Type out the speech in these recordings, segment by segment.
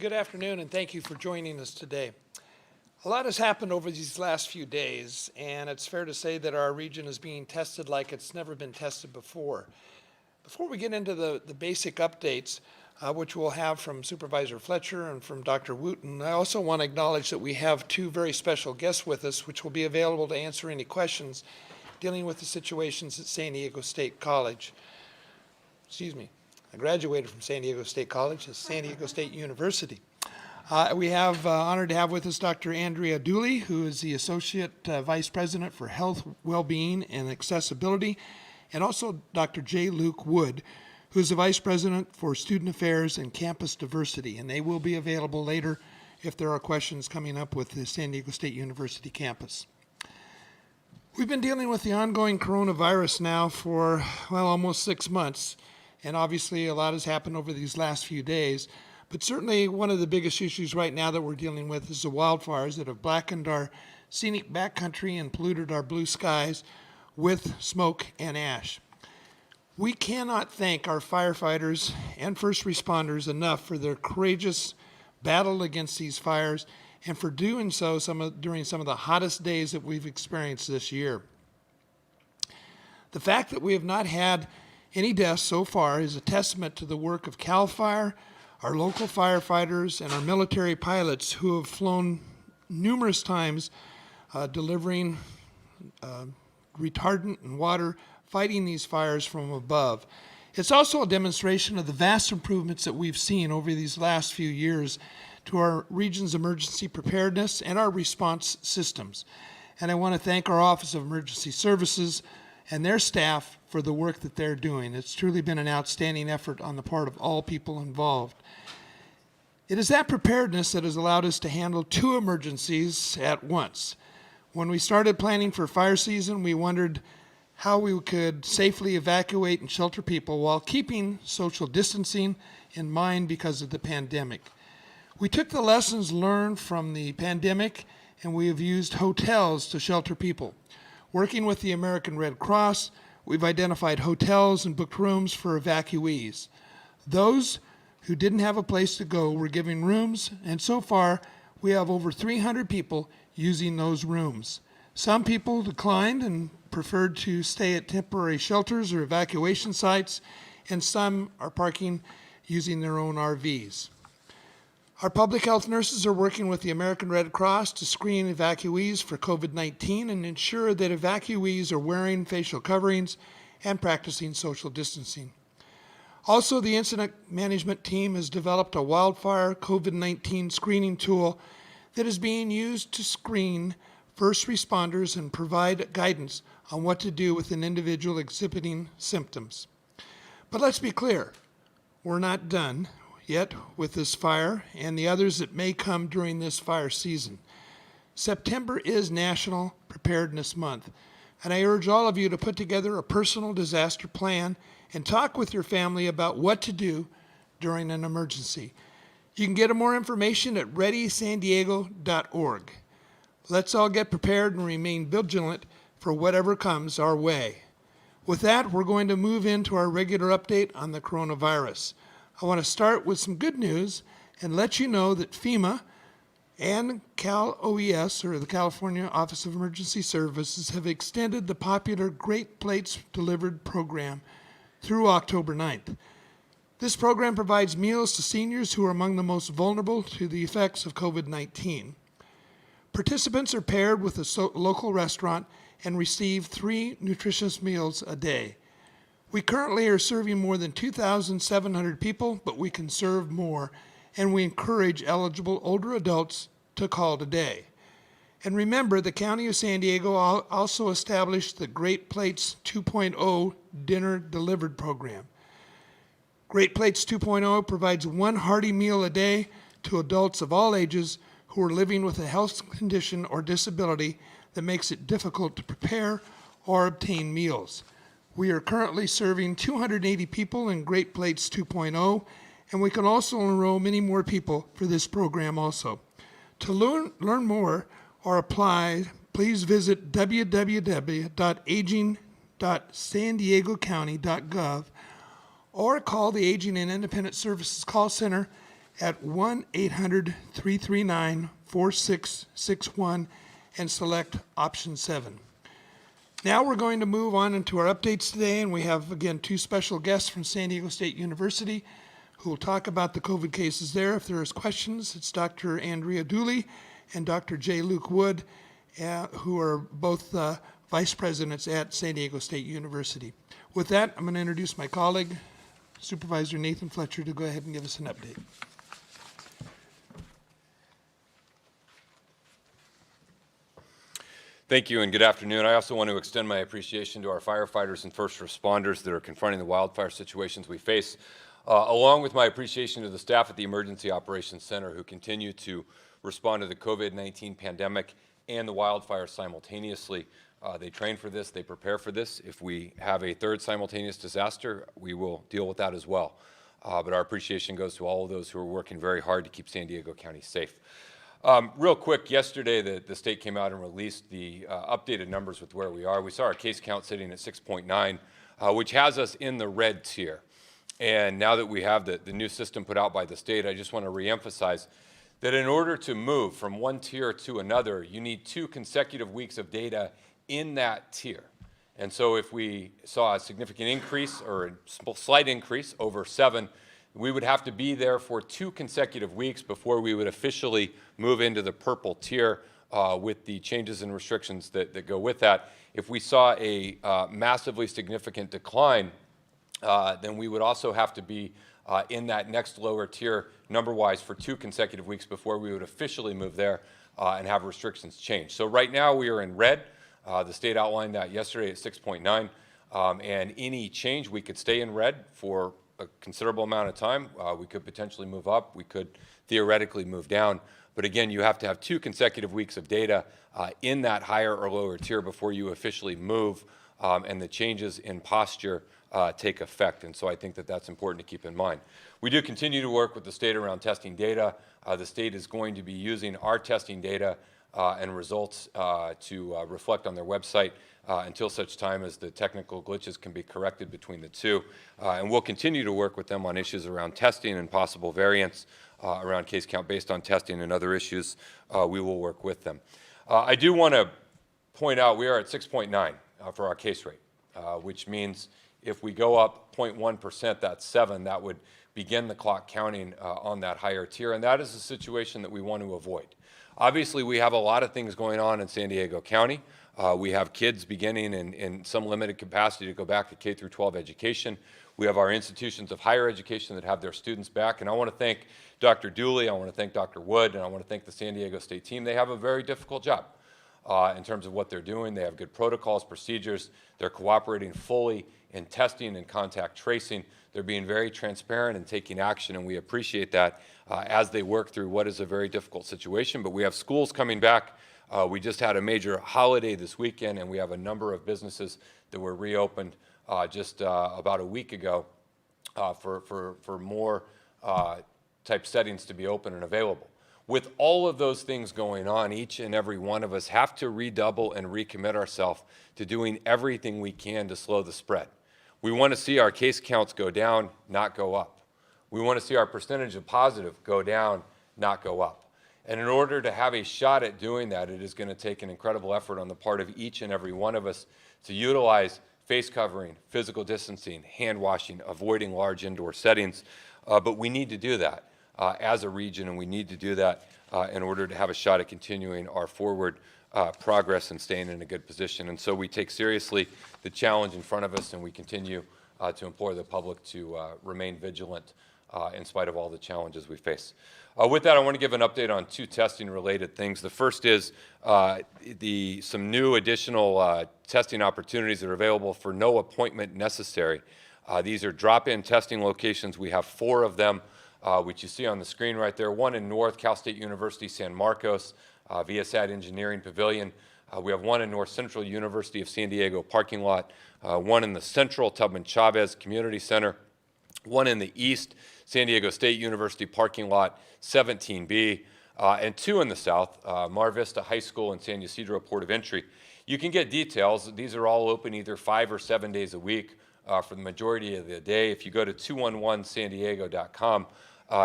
Good afternoon, and thank you for joining us today. A lot has happened over these last few days, and it's fair to say that our region is being tested like it's never been tested before. Before we get into the basic updates, which we'll have from Supervisor Fletcher and from Dr. Wooten, I also want to acknowledge that we have two very special guests with us, which will be available to answer any questions dealing with the situations at San Diego State College. I graduated from San Diego State College at San Diego State University. We have honored to have with us Dr. Andrea Dooley, who is the Associate Vice President for Health, Wellbeing, and Accessibility, and also Dr. J. Luke Wood, who is the Vice President for Student Affairs and Campus Diversity, and they will be available later if there are questions coming up with the San Diego State University campus. We've been dealing with the ongoing coronavirus now for, almost 6 months. And obviously a lot has happened over these last few days, but certainly one of the biggest issues right now that we're dealing with is the wildfires that have blackened our scenic backcountry and polluted our blue skies with smoke and ash. We cannot thank our firefighters and first responders enough for their courageous battle against these fires and for doing so during some of the hottest days that we've experienced this year. The fact that we have not had any deaths so far is a testament to the work of CAL FIRE, our local firefighters, and our military pilots who have flown numerous times delivering retardant and water, fighting these fires from above. It's also a demonstration of the vast improvements that we've seen over these last few years to our region's emergency preparedness and our response systems. And I want to thank our Office of Emergency Services and their staff for the work that they're doing. It's truly been an outstanding effort on the part of all people involved. It is that preparedness that has allowed us to handle 2 emergencies at once. When we started planning for fire season, we wondered how we could safely evacuate and shelter people while keeping social distancing in mind because of the pandemic. We took the lessons learned from the pandemic and we have used hotels to shelter people. Working with the American Red Cross, we've identified hotels and booked rooms for evacuees. Those who didn't have a place to go were given rooms, and so far we have over 300 people using those rooms. Some people declined and preferred to stay at temporary shelters or evacuation sites, and some are parking using their own RVs. Our public health nurses are working with the American Red Cross to screen evacuees for COVID-19 and ensure that evacuees are wearing facial coverings and practicing social distancing. Also, the incident management team has developed a wildfire COVID-19 screening tool that is being used to screen first responders and provide guidance on what to do with an individual exhibiting symptoms. But let's be clear, we're not done yet with this fire and the others that may come during this fire season. September is National Preparedness Month, and I urge all of you to put together a personal disaster plan and talk with your family about what to do during an emergency. You can get more information at readysandiego.org. Let's all get prepared and remain vigilant for whatever comes our way. With that, we're going to move into our regular update on the coronavirus. I want to start with some good news and let you know that FEMA and Cal OES, or the California Office of Emergency Services, have extended the popular Great Plates Delivered program through October 9th. This program provides meals to seniors who are among the most vulnerable to the effects of COVID-19. Participants are paired with a local restaurant and receive 3 nutritious meals a day. We currently are serving more than 2,700 people, but we can serve more, and we encourage eligible older adults to call today. And remember, the County of San Diego also established the Great Plates 2.0 Dinner Delivered program. Great Plates 2.0 provides 1 hearty meal a day to adults of all ages who are living with a health condition or disability that makes it difficult to prepare or obtain meals. We are currently serving 280 people in Great Plates 2.0, and we can also enroll many more people for this program also. To learn more or apply, please visit www.aging.sandiegocounty.gov or call the Aging and Independent Services Call Center at 1-800-339-4661 and select option 7. Now we're going to move on into our updates today, and we have, again, 2 special guests from San Diego State University who will talk about the COVID cases there. If there is questions, it's Dr. Andrea Dooley and Dr. J. Luke Wood, who are both vice presidents at San Diego State University. With that, I'm going to introduce my colleague, Supervisor Nathan Fletcher, to go ahead and give us an update. Thank you and good afternoon. I also want to extend my appreciation to our firefighters and first responders that are confronting the wildfire situations we face, along with my appreciation to the staff at the Emergency Operations Center who continue to respond to the COVID-19 pandemic and the wildfire simultaneously. They train for this, they prepare for this. If we have a third simultaneous disaster, we will deal with that as well. But our appreciation goes to all of those who are working very hard to keep San Diego County safe. Real quick, yesterday the state came out and released the updated numbers with where we are. We saw our case count sitting at 6.9, which has us in the red tier. And now that we have the new system put out by the state, I just want to reemphasize that in order to move from one tier to another, you need 2 consecutive weeks of data in that tier. And so if we saw a significant increase or a slight increase over 7, we would have to be there for 2 consecutive weeks before we would officially move into the purple tier with the changes and restrictions that go with that. If we saw a massively significant decline, then we would also have to be in that next lower tier number-wise for 2 consecutive weeks before we would officially move there and have restrictions change. So right now we are in red. The state outlined that yesterday at 6.9, and any change we could stay in red for a considerable amount of time. We could potentially move up. We could theoretically move down. But again, you have to have 2 consecutive weeks of data in that higher or lower tier before you officially move and the changes in posture take effect. And so I think that that's important to keep in mind. We do continue to work with the state around testing data. The state is going to be using our testing data and results to reflect on their website until such time as the technical glitches can be corrected between the 2. And we'll continue to work with them on issues around testing and possible variants around case count based on testing and other issues. We will work with them. I do want to point out we are at 6.9 for our case rate, which means if we go up 0.1%, that's 7, that would begin the clock counting on that higher tier. And that is a situation that we want to avoid. Obviously, we have a lot of things going on in San Diego County. We have kids beginning in some limited capacity to go back to K through 12 education. We have our institutions of higher education that have their students back. And I want to thank Dr. Dooley, I want to thank Dr. Wood, and I want to thank the San Diego State team. They have a very difficult job in terms of what they're doing. They have good protocols, procedures. They're cooperating fully in testing and contact tracing. They're being very transparent and taking action, and we appreciate that as they work through what is a very difficult situation. But we have schools coming back. We just had a major holiday this weekend, and we have a number of businesses that were reopened just about a week ago for more type settings to be open and available. With all of those things going on, each and every one of us have to redouble and recommit ourselves to doing everything we can to slow the spread. We want to see our case counts go down, not go up. We want to see our percentage of positive go down, not go up. And in order to have a shot at doing that, it is going to take an incredible effort on the part of each and every one of us to utilize face covering, physical distancing, hand washing, avoiding large indoor settings. But we need to do that as a region, and we need to do that in order to have a shot at continuing our forward progress and staying in a good position. And so we take seriously the challenge in front of us, and we continue to implore the public to remain vigilant in spite of all the challenges we face. With that, I want to give an update on 2 testing-related things. The first is some new additional testing opportunities that are available for no appointment necessary. These are drop-in testing locations. We have 4 of them, which you see on the screen right there. One in North Cal State University, San Marcos, VSAT Engineering Pavilion. We have one in North Central University of San Diego parking lot, one in the Central Tubman Chavez Community Center, one in the East San Diego State University parking lot, 17B, and 2 in the South, Mar Vista High School and San Ysidro Port of Entry. You can get details. These are all open either 5 or 7 days a week for the majority of the day. If you go to 211sandiego.com,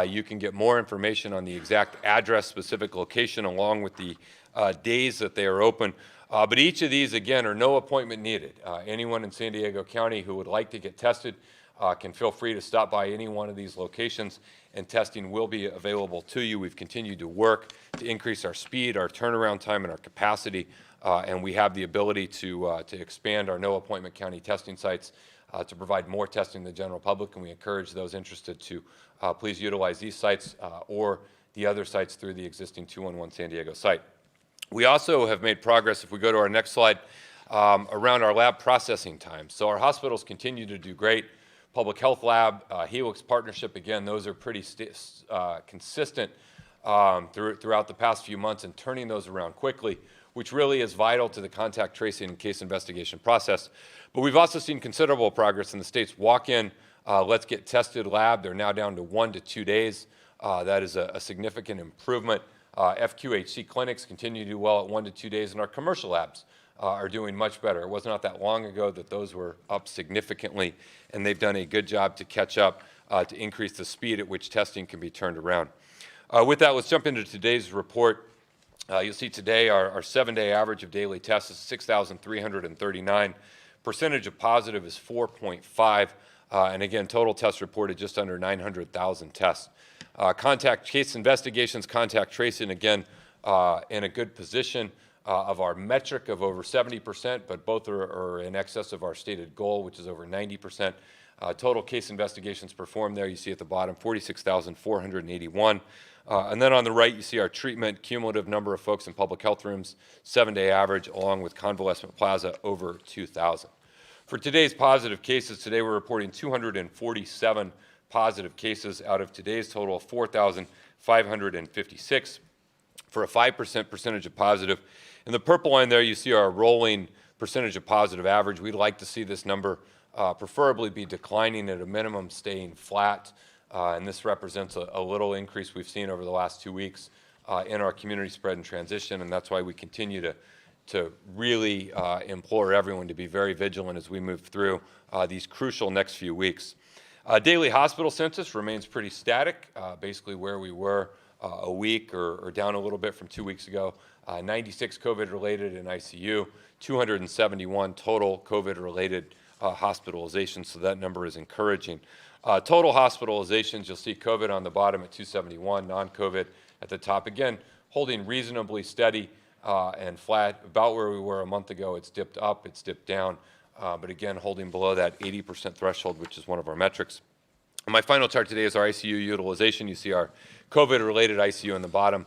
You can get more information on the exact address, specific location, along with the days that they are open. But each of these, again, are no appointment needed. Anyone in San Diego County who would like to get tested can feel free to stop by any one of these locations, and testing will be available to you. We've continued to work to increase our speed, our turnaround time, and our capacity, and we have the ability to expand our no appointment county testing sites to provide more testing to the general public, and we encourage those interested to please utilize these sites or the other sites through the existing 211 San Diego site. We also have made progress, if we go to our next slide, around our lab processing time. So our hospitals continue to do great. Public Health Lab, Helix partnership, again, those are pretty consistent throughout the past few months, and turning those around quickly, which really is vital to the contact tracing and case investigation process. But we've also seen considerable progress in the state's walk-in, let's get tested lab. They're now down to 1 to 2 days. That is a significant improvement. FQHC clinics continue to do well at 1 to 2 days, and our commercial labs are doing much better. It was not that long ago that those were up significantly, and they've done a good job to catch up to increase the speed at which testing can be turned around. With that, let's jump into today's report. You'll see today our 7-day average of daily tests is 6,339. Percentage of positive is 4.5, and again, total tests reported just under 900,000 tests. Contact case investigations, contact tracing, again, in a good position of our metric of over 70%, but both are in excess of our stated goal, which is over 90%. Total case investigations performed there, you see at the bottom, 46,481. And then on the right, you see our treatment cumulative number of folks in public health rooms, 7-day average, along with convalescent plaza, over 2,000. For today's positive cases, today we're reporting 247 positive cases out of today's total of 4,556 for a 5% percentage of positive. In the purple line there, you see our rolling percentage of positive average. We'd like to see this number preferably be declining, at a minimum staying flat. And this represents a little increase we've seen over the last 2 weeks in our community spread and transition, and that's why we continue to really implore everyone to be very vigilant as we move through these crucial next few weeks. Daily hospital census remains pretty static, basically where we were a week or down a little bit from 2 weeks ago. 96 COVID-related in ICU, 271 total COVID-related hospitalizations, so that number is encouraging. Total hospitalizations, you'll see COVID on the bottom at 271, non-COVID at the top. Again, holding reasonably steady and flat, about where we were a month ago. It's dipped up, it's dipped down, but again, holding below that 80% threshold, which is one of our metrics. And my final chart today is our ICU utilization. You see our COVID-related ICU on the bottom,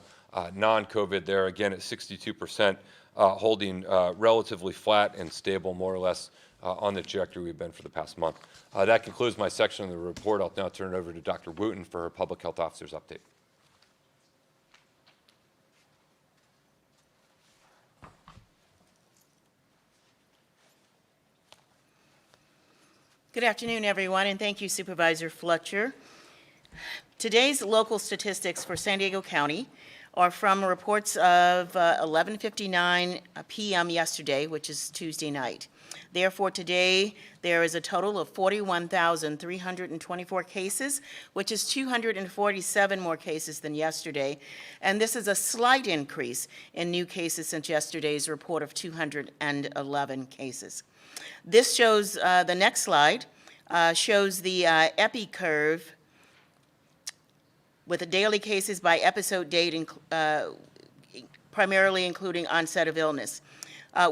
non-COVID there, again at 62%, holding relatively flat and stable, more or less, on the trajectory we've been for the past month. That concludes my section of the report. I'll now turn it over to Dr. Wooten for her Public Health Officer's update. Good afternoon, everyone, and thank you, Supervisor Fletcher. Today's local statistics for San Diego County are from reports of 11:59 p.m. yesterday, which is Tuesday night. Therefore, today, there is a total of 41,324 cases, which is 247 more cases than yesterday. And this is a slight increase in new cases since yesterday's report of 211 cases. This shows, the next slide, shows the epi curve with the daily cases by episode date, primarily including onset of illness.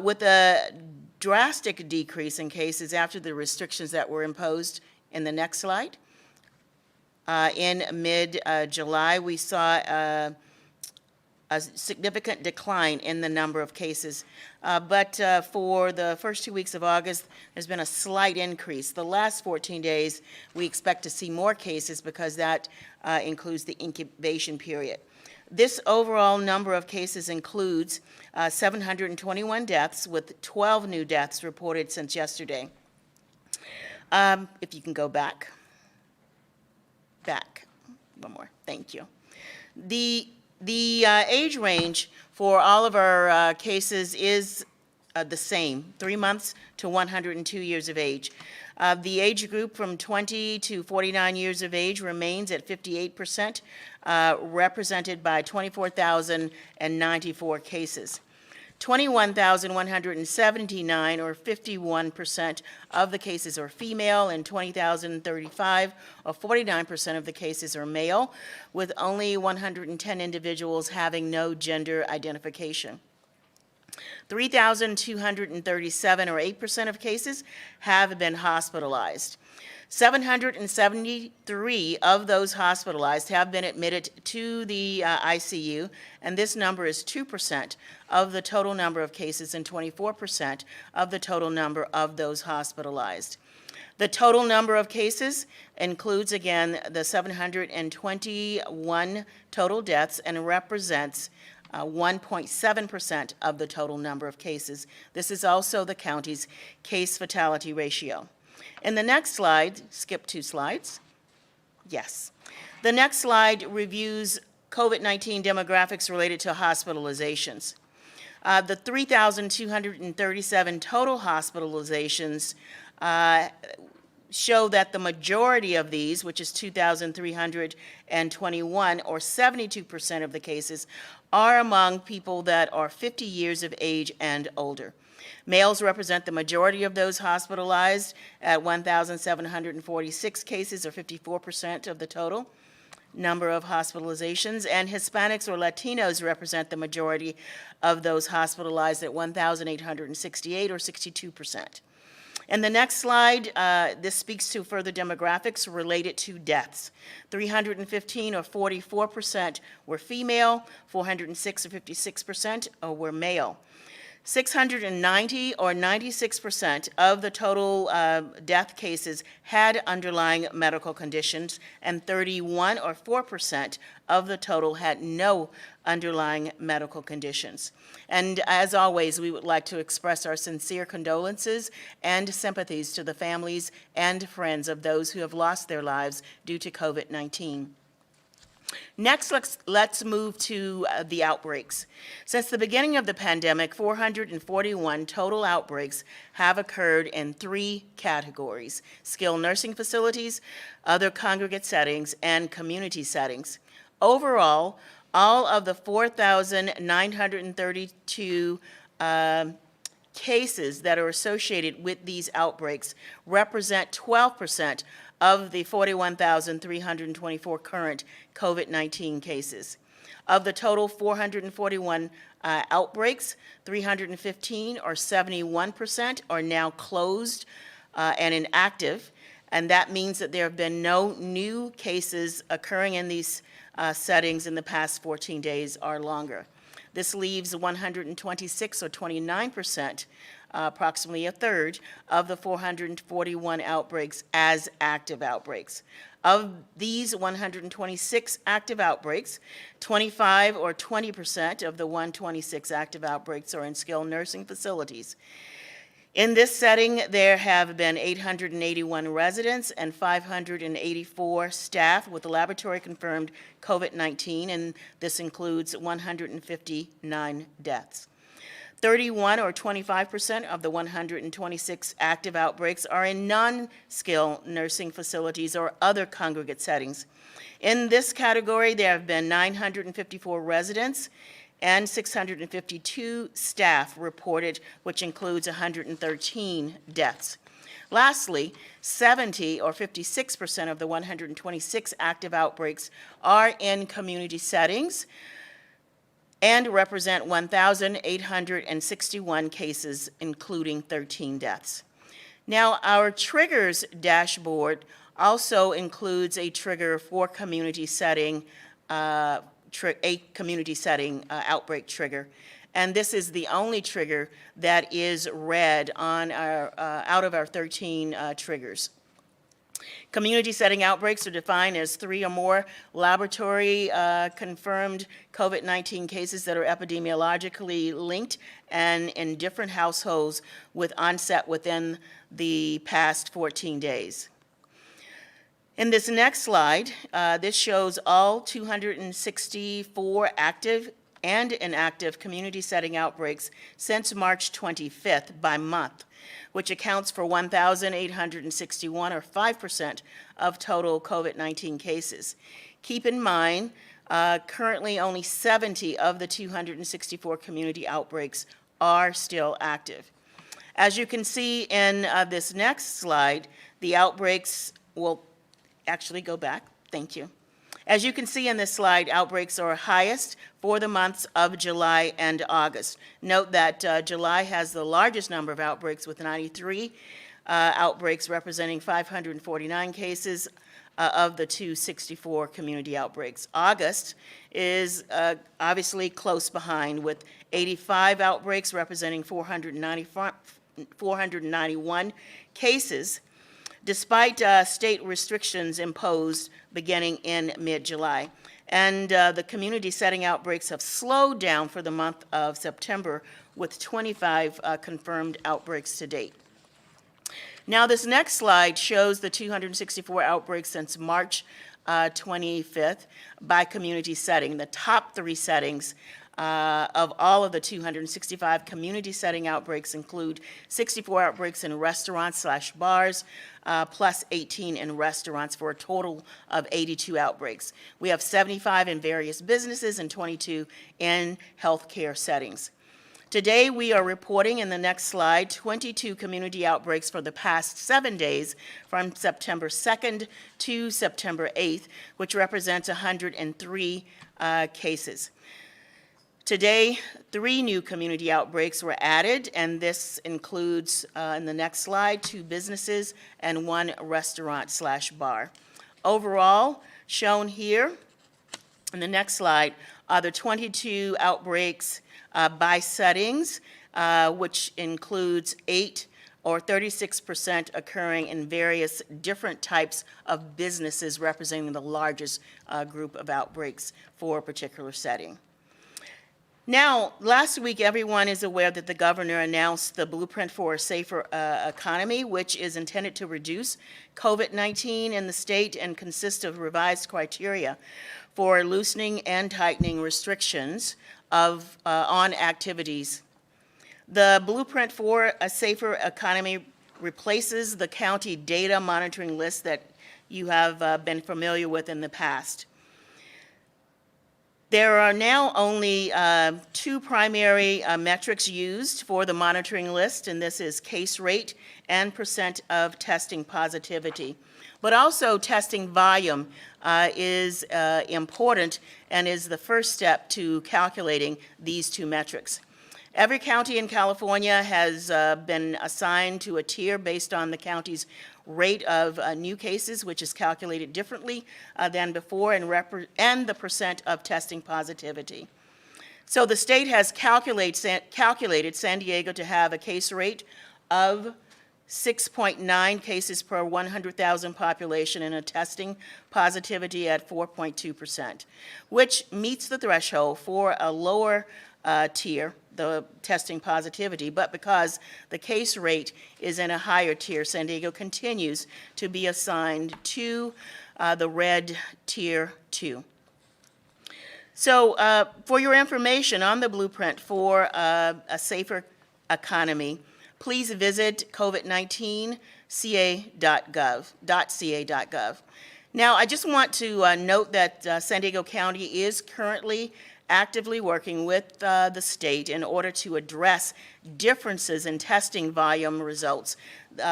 With a drastic decrease in cases after the restrictions that were imposed in the next slide. In mid-July, we saw a significant decline in the number of cases. But for the first 2 weeks of August, there's been a slight increase. The last 14 days, we expect to see more cases because that includes the incubation period. This overall number of cases includes 721 deaths, with 12 new deaths reported since yesterday. If you can go back. One more, thank you. The age range for all of our cases is the same, 3 months to 102 years of age. The age group from 20 to 49 years of age remains at 58%, represented by 24,094 cases. 21,179, or 51% of the cases are female, and 20,035, or 49% of the cases are male, with only 110 individuals having no gender identification. 3,237, or 8% of cases, have been hospitalized. 773 of those hospitalized have been admitted to the ICU, and this number is 2% of the total number of cases and 24% of the total number of those hospitalized. The total number of cases includes, again, the 721 total deaths and represents 1.7% of the total number of cases. This is also the county's case fatality ratio. In the next slide, skip 2 slides. Yes. The next slide reviews COVID-19 demographics related to hospitalizations. The 3,237 total hospitalizations show that the majority of these, which is 2,321, or 72% of the cases, are among people that are 50 years of age and older. Males represent the majority of those hospitalized at 1,746 cases, or 54% of the total number of hospitalizations, and Hispanics or Latinos represent the majority of those hospitalized at 1,868, or 62%. In the next slide, this speaks to further demographics related to deaths. 315, or 44%, were female, 406, or 56%, were male. 690, or 96% of the total death cases had underlying medical conditions, and 31, or 4% of the total had no underlying medical conditions. And as always, we would like to express our sincere condolences and sympathies to the families and friends of those who have lost their lives due to COVID-19. Next, let's move to the outbreaks. Since the beginning of the pandemic, 441 total outbreaks have occurred in 3 categories: skilled nursing facilities, other congregate settings, and community settings. Overall, all of the 4,932 cases that are associated with these outbreaks represent 12% of the 41,324 current COVID-19 cases. Of the total 441 outbreaks, 315, or 71%, are now closed and inactive, and that means that there have been no new cases occurring in these settings in the past 14 days or longer. This leaves 126, or 29%, approximately a third, of the 441 outbreaks as active outbreaks. Of these 126 active outbreaks, 25, or 20% of the 126 active outbreaks are in skilled nursing facilities. In this setting, there have been 881 residents and 584 staff with laboratory-confirmed COVID-19, and this includes 159 deaths. 31, or 25% of the 126 active outbreaks are in non-skilled nursing facilities or other congregate settings. In this category, there have been 954 residents and 652 staff reported, which includes 113 deaths. Lastly, 70, or 56% of the 126 active outbreaks are in community settings and represent 1,861 cases, including 13 deaths. Now, our triggers dashboard also includes a trigger for community setting, outbreak trigger. And this is the only trigger that is red on our, out of our 13 triggers. Community setting outbreaks are defined as 3 or more laboratory confirmed COVID-19 cases that are epidemiologically linked and in different households with onset within the past 14 days. In this next slide, this shows all 264 active and inactive community setting outbreaks since March 25th by month, which accounts for 1,861 or 5% of total COVID-19 cases. Keep in mind, currently only 70 of the 264 community outbreaks are still active. As you can see in this next slide, the outbreaks will actually go back. Thank you. As you can see in this slide, outbreaks are highest for the months of July and August. Note that July has the largest number of outbreaks with 93 outbreaks representing 549 cases of the 264 community outbreaks. August is obviously close behind with 85 outbreaks representing 491 cases, despite state restrictions imposed beginning in mid-July. And the community setting outbreaks have slowed down for the month of September with 25 confirmed outbreaks to date. Now, this next slide shows the 264 outbreaks since March 25th by community setting. The top 3 settings of all of the 265 community setting outbreaks include 64 outbreaks in restaurants/bars, plus 18 in restaurants for a total of 82 outbreaks. We have 75 in various businesses and 22 in healthcare settings. Today, we are reporting in the next slide 22 community outbreaks for the past 7 days from September 2nd to September 8th, which represents 103 cases. Today, 3 new community outbreaks were added, and this includes, in the next slide, 2 businesses and 1 restaurant/bar. Overall, shown here in the next slide are the 22 outbreaks by settings, which includes 8 or 36% occurring in various different types of businesses representing the largest group of outbreaks for a particular setting. Now, last week, everyone is aware that the governor announced the Blueprint for a Safer Economy, which is intended to reduce COVID-19 in the state and consists of revised criteria for loosening and tightening restrictions on activities. The Blueprint for a Safer Economy replaces the county data monitoring list that you have been familiar with in the past. There are now only 2 primary metrics used for the monitoring list, and this is case rate and % of testing positivity. But also testing volume is important and is the first step to calculating these 2 metrics. Every county in California has been assigned to a tier based on the county's rate of new cases, which is calculated differently than before, and the % of testing positivity. So the state has calculated San Diego to have a case rate of 6.9 cases per 100,000 population and a testing positivity at 4.2%, which meets the threshold for a lower tier, the testing positivity, but because the case rate is in a higher tier, San Diego continues to be assigned to the red tier 2. So for your information on the Blueprint for a Safer Economy, please visit covid19ca.gov. Now, I just want to note that San Diego County is currently actively working with the state in order to address differences in testing volume results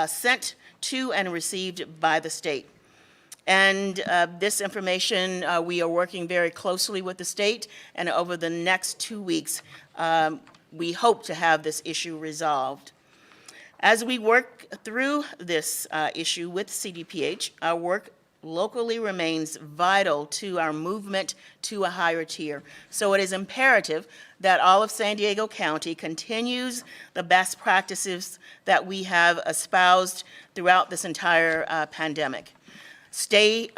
sent to and received by the state. And this information, we are working very closely with the state, and over the next 2 weeks, we hope to have this issue resolved. As we work through this issue with CDPH, our work locally remains vital to our movement to a higher tier. So it is imperative that all of San Diego County continues the best practices that we have espoused throughout this entire pandemic. Stay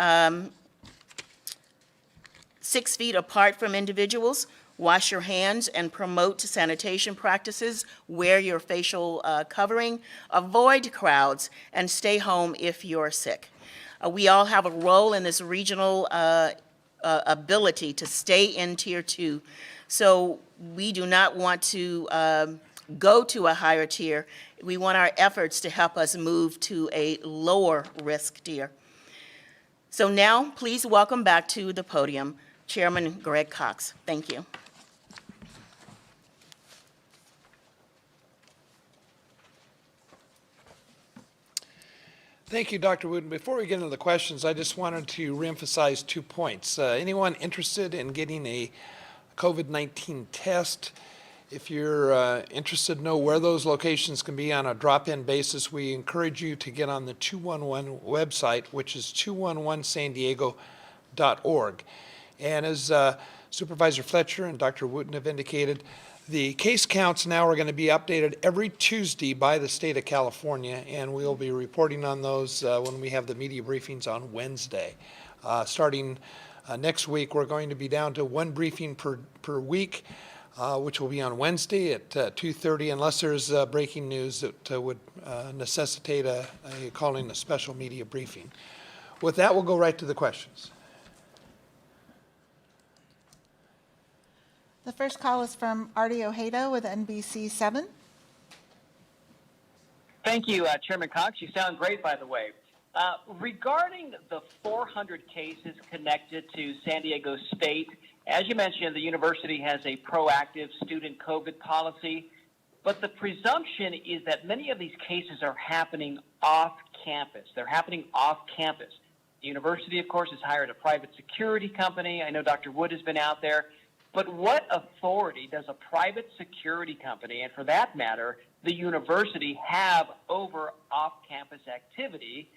6 feet apart from individuals, wash your hands, and promote sanitation practices, wear your facial covering, avoid crowds, and stay home if you're sick. We all have a role in this regional ability to stay in Tier 2. So we do not want to go to a higher tier. We want our efforts to help us move to a lower risk tier. So now, please welcome back to the podium Chairman Greg Cox. Thank you. Thank you, Dr. Wooten. Before we get into the questions, I just wanted to reemphasize 2 points. Anyone interested in getting a COVID-19 test, if you're interested to know where those locations can be on a drop-in basis, we encourage you to get on the 211 website, which is 211sandiego.org. And as Supervisor Fletcher and Dr. Wooten have indicated, the case counts now are going to be updated every Tuesday by the state of California, and we'll be reporting on those when we have the media briefings on Wednesday. Starting next week, we're going to be down to 1 briefing per week, which will be on Wednesday at 2:30, unless there's breaking news that would necessitate calling a special media briefing. With that, we'll go right to the questions. The first call is from Artie Ojeda with NBC7. Thank you, Chairman Cox. You sound great, by the way. Regarding the 400 cases connected to San Diego State, as you mentioned, the university has a proactive student COVID policy, but the presumption is that many of these cases are happening off campus. They're happening off campus. The university, of course, has hired a private security company. I know Dr. Wood has been out there. But what authority does a private security company, and for that matter, the university, have over off-campus activity?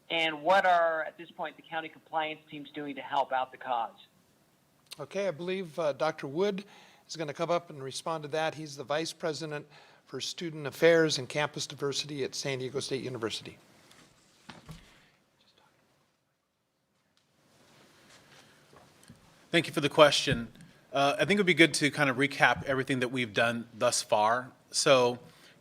And what are, at this point, the county compliance teams doing to help out the cause? Okay, I believe Dr. Wood is going to come up and respond to that. He's the Vice President for Student Affairs and Campus Diversity at San Diego State University. Thank you for the question. I think it would be good to kind of recap everything that we've done thus far. So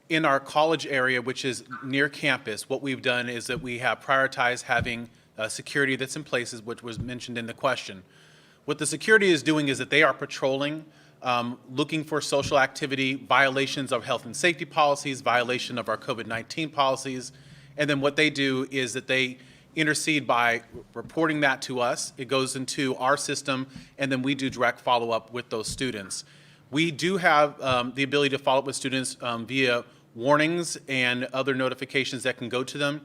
in our college area, which is near campus, what we've done is that we have prioritized having security that's in places, which was mentioned in the question. What the security is doing is that they are patrolling, looking for social activity, violations of health and safety policies, violation of our COVID-19 policies, and then what they do is that they intercede by reporting that to us. It goes into our system, and then we do direct follow-up with those students. We do have the ability to follow up with students via warnings and other notifications that can go to them.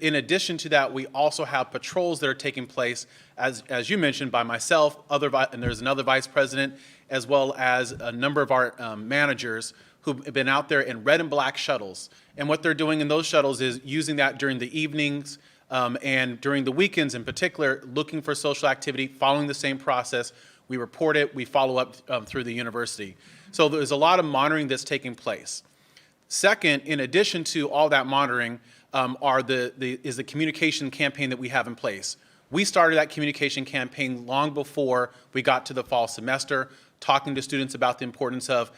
In addition to that, we also have patrols that are taking place, as you mentioned, by myself, and there's another vice president, as well as a number of our managers who've been out there in red and black shuttles. And what they're doing in those shuttles is using that during the evenings, and during the weekends in particular, looking for social activity, following the same process. We report it, we follow up through the university. So there's a lot of monitoring that's taking place. Second, in addition to all that monitoring, is the communication campaign that we have in place. We started that communication campaign long before we got to the fall semester, talking to students about the importance of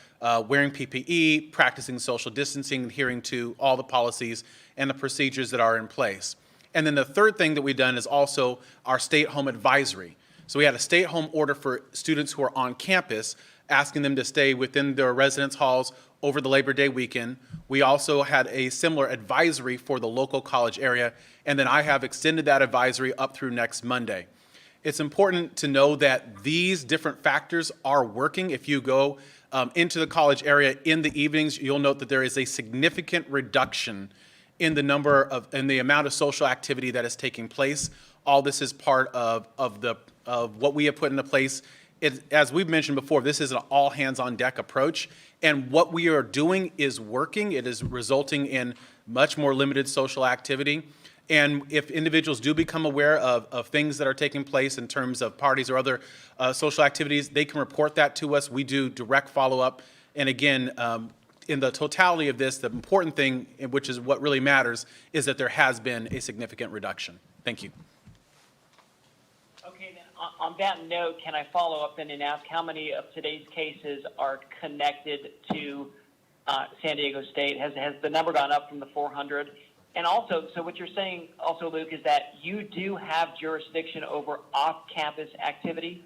wearing PPE, practicing social distancing, adhering to all the policies and the procedures that are in place. And then the third thing that we've done is also our stay-at-home advisory. So we had a stay-at-home order for students who are on campus, asking them to stay within their residence halls over the Labor Day weekend. We also had a similar advisory for the local college area, and then I have extended that advisory up through next Monday. It's important to know that these different factors are working. If you go into the college area in the evenings, you'll note that there is a significant reduction in the amount of social activity that is taking place. All this is part of what we have put into place. As we've mentioned before, this is an all hands on deck approach, and what we are doing is working. It is resulting in much more limited social activity. And if individuals do become aware of things that are taking place in terms of parties or other social activities, they can report that to us. We do direct follow-up. And again, in the totality of this, the important thing, which is what really matters, is that there has been a significant reduction. Thank you. Okay, then on that note, can I follow up then and ask how many of today's cases are connected to San Diego State? Has the number gone up from the 400? And also, so what you're saying also, Luke, is that you do have jurisdiction over off-campus activity?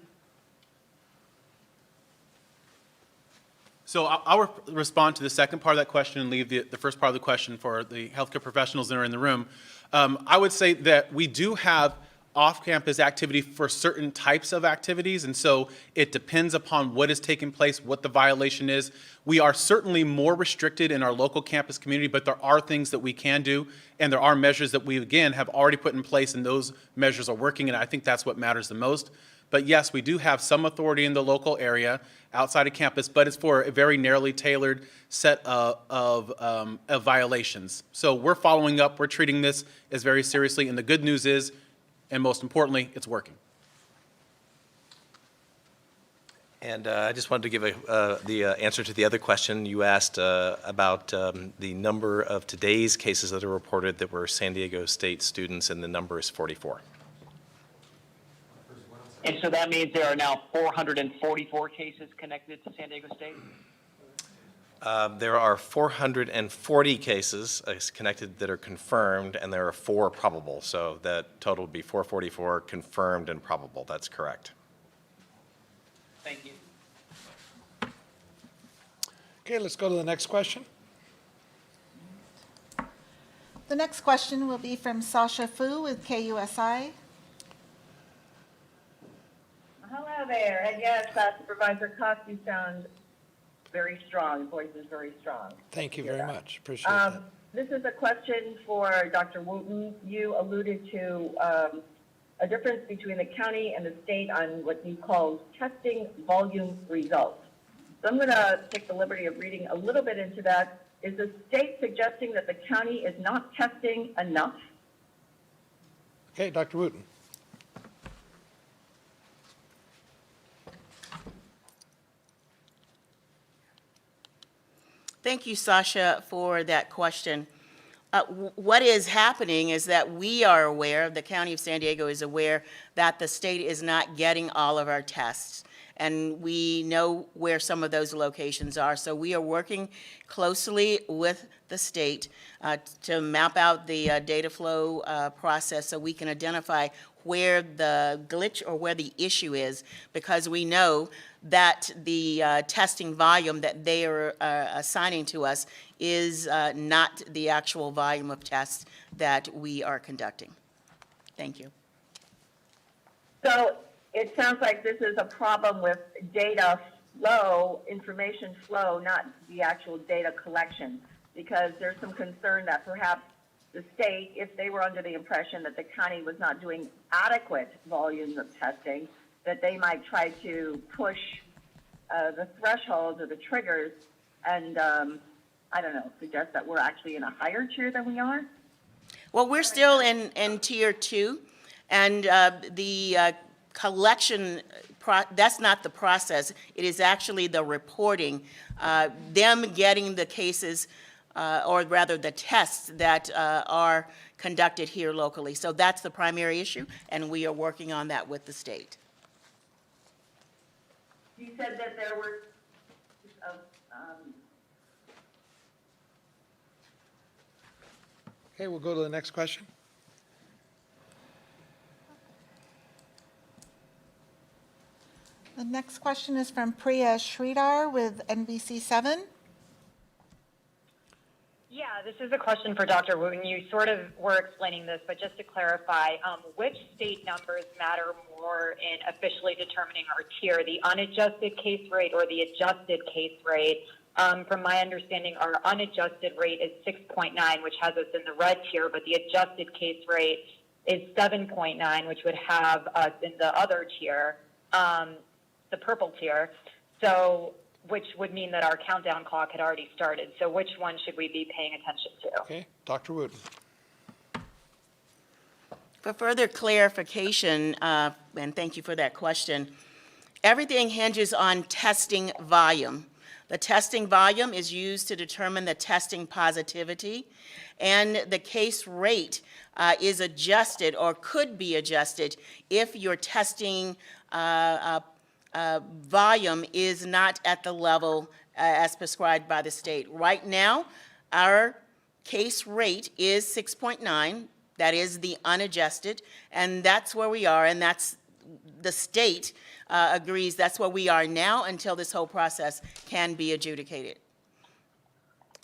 So I'll respond to the second part of that question and leave the first part of the question for the healthcare professionals that are in the room. I would say that we do have off-campus activity for certain types of activities, and so it depends upon what is taking place, what the violation is. We are certainly more restricted in our local campus community, but there are things that we can do, and there are measures that we, again, have already put in place, and those measures are working, and I think that's what matters the most. But yes, we do have some authority in the local area outside of campus, but it's for a very narrowly tailored set of violations. So we're following up, we're treating this as very seriously, and the good news is, and most importantly, it's working. And I just wanted to give the answer to the other question you asked about the number of today's cases that are reported that were San Diego State students, and the number is 44. And so that means there are now 444 cases connected to San Diego State? There are 440 cases connected that are confirmed, and there are 4 probable. So that total would be 444 confirmed and probable. That's correct. Thank you. Okay, let's go to the next question. The next question will be from Sasha Fu with KUSI. Hello there, and yes, Supervisor Cox, you sound very strong. Your voice is very strong. Thank you very much. Appreciate that. This is a question for Dr. Wooten. You alluded to a difference between the county and the state on what you call testing volume results. So I'm going to take the liberty of reading a little bit into that. Is the state suggesting that the county is not testing enough? Okay, Dr. Wooten. Thank you, Sasha, for that question. What is happening is that we are aware, the County of San Diego is aware, that the state is not getting all of our tests. And we know where some of those locations are. So we are working closely with the state to map out the data flow process so we can identify where the glitch or where the issue is, because we know that the testing volume that they are assigning to us is not the actual volume of tests that we are conducting. Thank you. So it sounds like this is a problem with data flow, information flow, not the actual data collection, because there's some concern that perhaps the state, if they were under the impression that the county was not doing adequate volumes of testing, that they might try to push the thresholds or the triggers and, I don't know, suggest that we're actually in a higher tier than we are? Well, we're still in Tier 2, and the collection, that's not the process. It is actually the reporting, them getting the cases, or rather the tests that are conducted here locally. So that's the primary issue, and we are working on that with the state. You said that there were Okay, we'll go to the next question. The next question is from Priya Sridhar with NBC7. Yeah, this is a question for Dr. Wooten. You sort of were explaining this, but just to clarify, which state numbers matter more in officially determining our tier, the unadjusted case rate or the adjusted case rate? From my understanding, our unadjusted rate is 6.9, which has us in the red tier, but the adjusted case rate is 7.9, which would have us in the other tier, the purple tier. So, which would mean that our countdown clock had already started. So which one should we be paying attention to? Okay, Dr. Wooten. For further clarification, and thank you for that question, everything hinges on testing volume. The testing volume is used to determine the testing positivity, and the case rate is adjusted or could be adjusted if your testing volume is not at the level as prescribed by the state. Right now, our case rate is 6.9. That is the unadjusted, and that's where we are, and that's, the state agrees that's where we are now until this whole process can be adjudicated.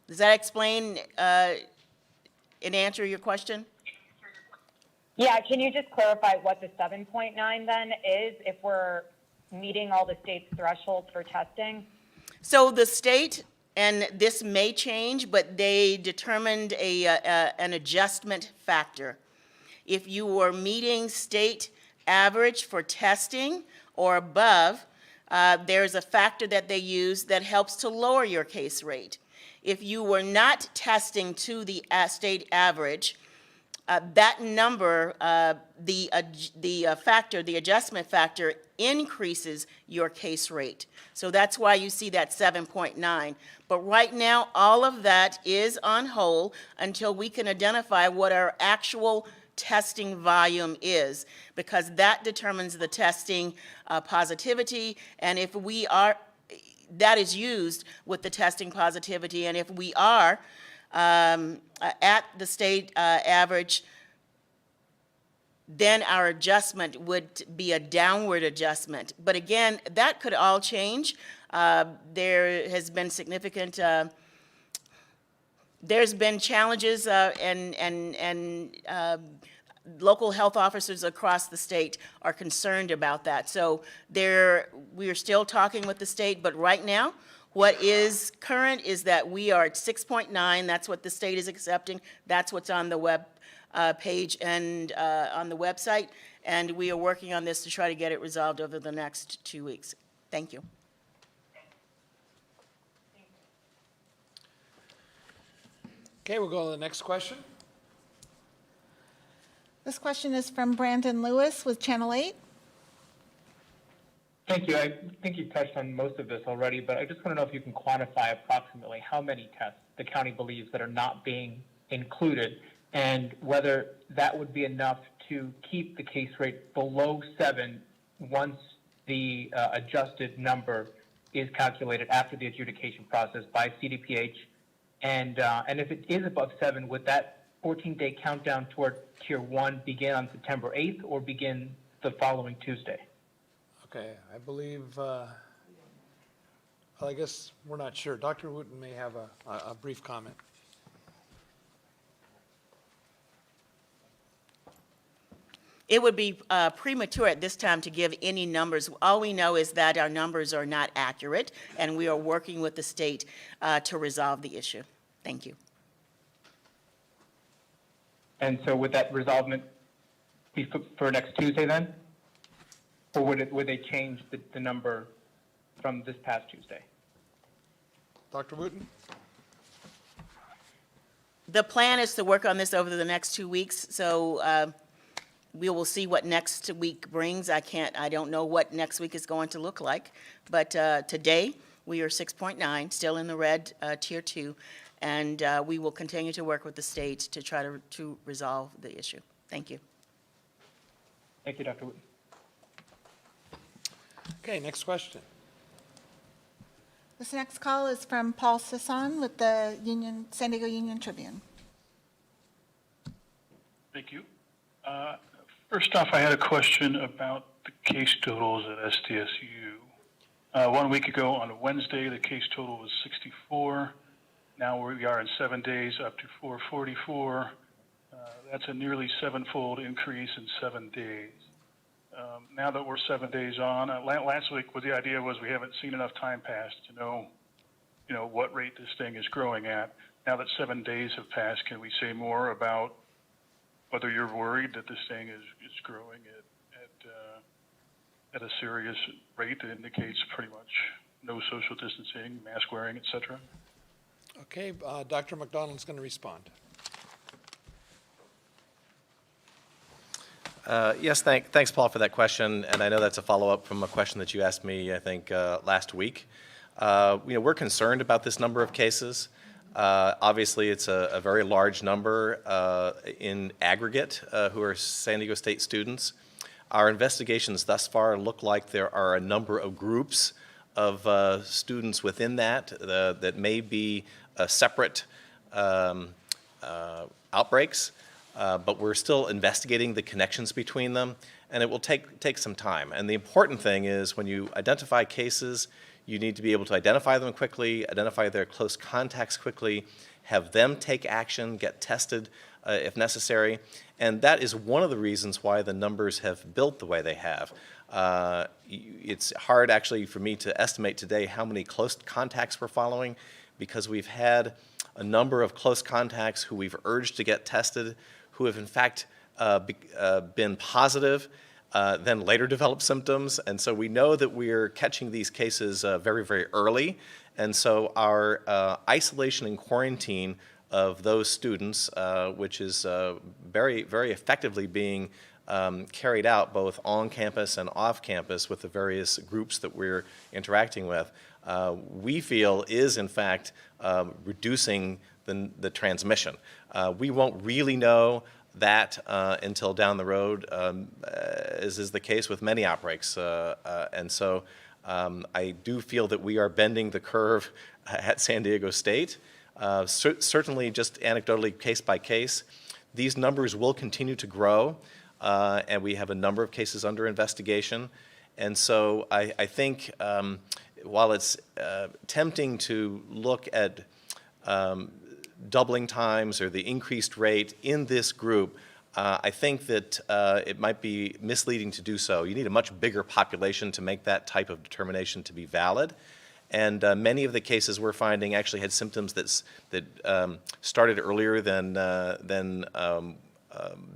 Does that explain and answer your question? Yeah, can you just clarify what the 7.9 then is if we're meeting all the state's thresholds for testing? So the state, and this may change, but they determined an adjustment factor. If you were meeting state average for testing or above, there's a factor that they use that helps to lower your case rate. If you were not testing to the state average, that number, the adjustment factor increases your case rate. So that's why you see that 7.9. But right now, all of that is on hold until we can identify what our actual testing volume is, because that determines the testing positivity, and if we are, that is used with the testing positivity, and if we are at the state average, then our adjustment would be a downward adjustment. But again, that could all change. There has been significant, there's been challenges and local health officers across the state are concerned about that. So we are still talking with the state, but right now, what is current is that we are at 6.9. That's what the state is accepting. That's what's on the web page and on the website. And we are working on this to try to get it resolved over the next 2 weeks. Thank you. Okay, we'll go to the next question. This question is from Brandon Lewis with Channel 8. Thank you. I think you touched on most of this already, but I just want to know if you can quantify approximately how many tests the county believes that are not being included, and whether that would be enough to keep the case rate below 7 once the adjusted number is calculated after the adjudication process by CDPH. And if it is above 7, would that 14-day countdown toward Tier 1 begin on September 8th or begin the following Tuesday? Okay, I believe, well, I guess we're not sure. Dr. Wooten may have a brief comment. It would be premature at this time to give any numbers. All we know is that our numbers are not accurate, and we are working with the state to resolve the issue. Thank you. And so would that resolvement be for next Tuesday then? Or would they change the number from this past Tuesday? Dr. Wooten? The plan is to work on this over the next 2 weeks, so we will see what next week brings. I don't know what next week is going to look like, but today we are 6.9, still in the red, Tier 2, and we will continue to work with the state to try to resolve the issue. Thank you. Thank you, Dr. Wooten. Okay, next question. This next call is from Paul Sisson with the San Diego Union Tribune. Thank you. First off, I had a question about the case totals at SDSU. 1 week ago on a Wednesday, the case total was 64. Now we are in 7 days up to 444. That's a nearly sevenfold increase in 7 days. Now that we're 7 days on, last week the idea was we haven't seen enough time pass to know, what rate this thing is growing at. Now that 7 days have passed, can we say more about whether you're worried that this thing is growing at a serious rate that indicates pretty much no social distancing, mask wearing, et cetera? Okay, Dr. McDonald's going to respond. Yes, thanks, Paul, for that question. And I know that's a follow-up from a question that you asked me, I think, last week. We're concerned about this number of cases. Obviously, it's a very large number in aggregate who are San Diego State students. Our investigations thus far look like there are a number of groups of students within that that may be separate outbreaks, but we're still investigating the connections between them, and it will take some time. And the important thing is when you identify cases, you need to be able to identify them quickly, identify their close contacts quickly, have them take action, get tested if necessary. And that is one of the reasons why the numbers have built the way they have. It's hard actually for me to estimate today how many close contacts we're following, because we've had a number of close contacts who we've urged to get tested, who have in fact been positive, then later developed symptoms. And so we know that we're catching these cases very, very early. And so our isolation and quarantine of those students, which is very, very effectively being carried out both on campus and off campus with the various groups that we're interacting with, we feel is in fact reducing the transmission. We won't really know that until down the road, as is the case with many outbreaks. And so I do feel that we are bending the curve at San Diego State. Certainly just anecdotally, case by case, these numbers will continue to grow, and we have a number of cases under investigation. And so I think while it's tempting to look at doubling times or the increased rate in this group, I think that it might be misleading to do so. You need a much bigger population to make that type of determination to be valid. And many of the cases we're finding actually had symptoms that started earlier than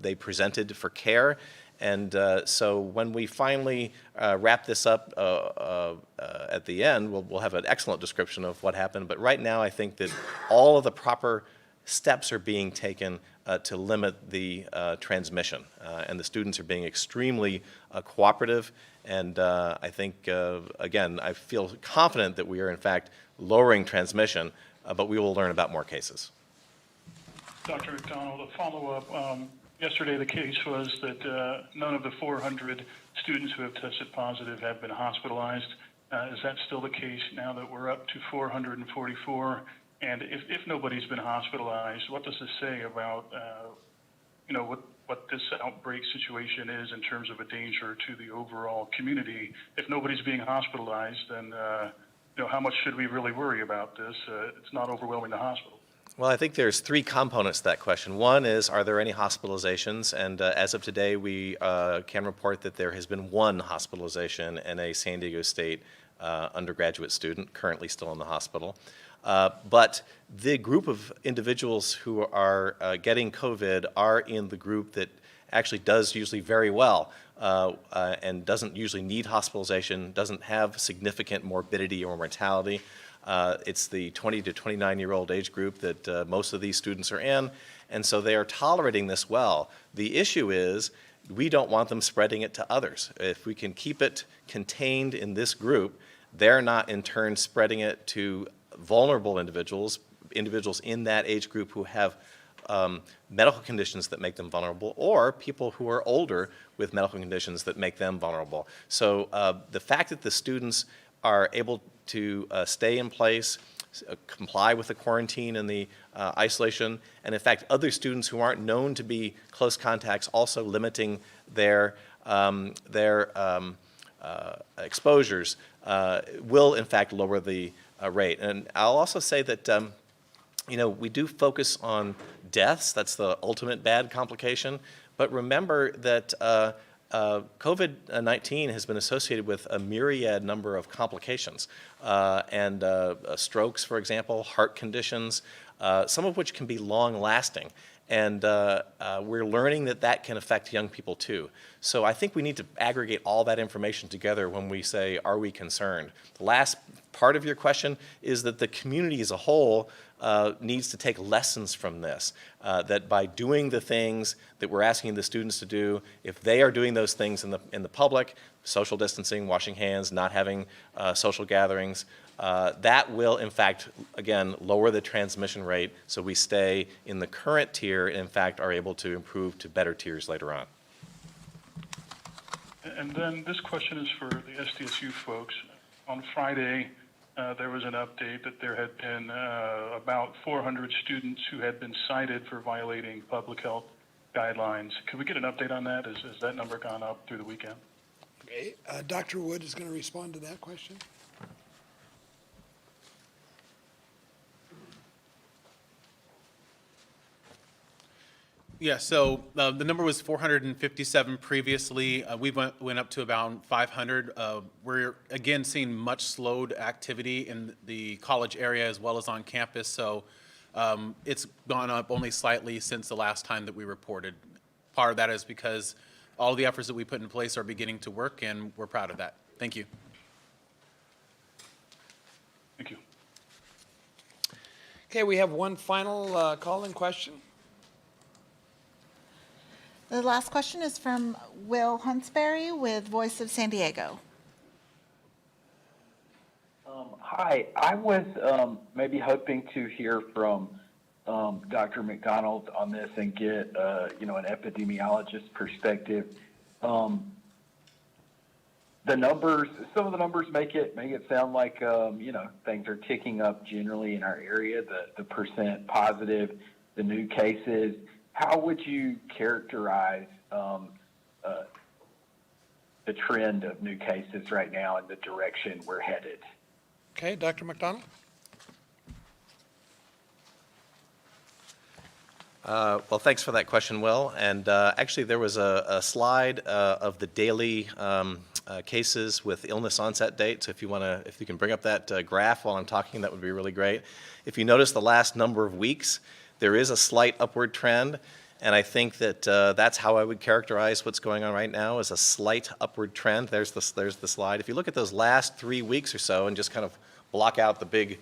they presented for care. And so when we finally wrap this up at the end, we'll have an excellent description of what happened. But right now, I think that all of the proper steps are being taken to limit the transmission. And the students are being extremely cooperative. And I think, again, I feel confident that we are, in fact, lowering transmission, but we will learn about more cases. Dr. McDonald, a follow-up. Yesterday, the case was that none of the 400 students who have tested positive have been hospitalized. Is that still the case now that we're up to 444? And if nobody's been hospitalized, what does this say about, what this outbreak situation is in terms of a danger to the overall community? If nobody's being hospitalized, then how much should we really worry about this? It's not overwhelming the hospital. Well, I think there's three components to that question. One is, are there any hospitalizations? And as of today, we can report that there has been one hospitalization in a San Diego State undergraduate student, currently still in the hospital. But the group of individuals who are getting COVID are in the group that actually does usually very well and doesn't usually need hospitalization, doesn't have significant morbidity or mortality. It's the 20 to 29-year-old age group that most of these students are in, and so they are tolerating this well. The issue is we don't want them spreading it to others. If we can keep it contained in this group, they're not in turn spreading it to vulnerable individuals in that age group who have medical conditions that make them vulnerable, or people who are older with medical conditions that make them vulnerable. So the fact that the students are able to stay in place, comply with the quarantine and the isolation, and in fact other students who aren't known to be close contacts also limiting their exposures will in fact lower the rate. And I'll also say that we do focus on deaths. That's the ultimate bad complication. But remember that COVID-19 has been associated with a myriad number of complications, and strokes, for example, heart conditions, some of which can be long-lasting. And we're learning that can affect young people too. So I think we need to aggregate all that information together when we say, are we concerned? The last part of your question is that the community as a whole needs to take lessons from this, that by doing the things that we're asking the students to do, if they are doing those things in the public, social distancing, washing hands, not having social gatherings, that will, in fact, again, lower the transmission rate so we stay in the current tier and, in fact, are able to improve to better tiers later on. And then this question is for the SDSU folks. On Friday, there was an update that there had been about 400 students who had been cited for violating public health guidelines. Could we get an update on that? Has that number gone up through the weekend? Okay, Dr. Wood is going to respond to that question. Yeah, so the number was 457 previously. We went up to about 500. We're, again, seeing much slowed activity in the college area as well as on campus, so it's gone up only slightly since the last time that we reported. Part of that is because all the efforts that we put in place are beginning to work, and we're proud of that. Thank you. Thank you. Okay, we have one final call-in question. The last question is from Will Huntsberry with Voice of San Diego. Hi, I was maybe hoping to hear from Dr. McDonald on this and get an epidemiologist perspective. The numbers, some of the numbers make it sound like things are ticking up generally in our area. The percent positive, the new cases. How would you characterize the trend of new cases right now and the direction we're headed? Okay, Dr. McDonald? Well, thanks for that question, Will. And actually, there was a slide of the daily cases with illness onset date. So if you can bring up that graph while I'm talking, that would be really great. If you notice the last number of weeks, there is a slight upward trend, and I think that that's how I would characterize what's going on right now, is a slight upward trend. There's the slide. If you look at those last 3 weeks or so and just kind of block out the big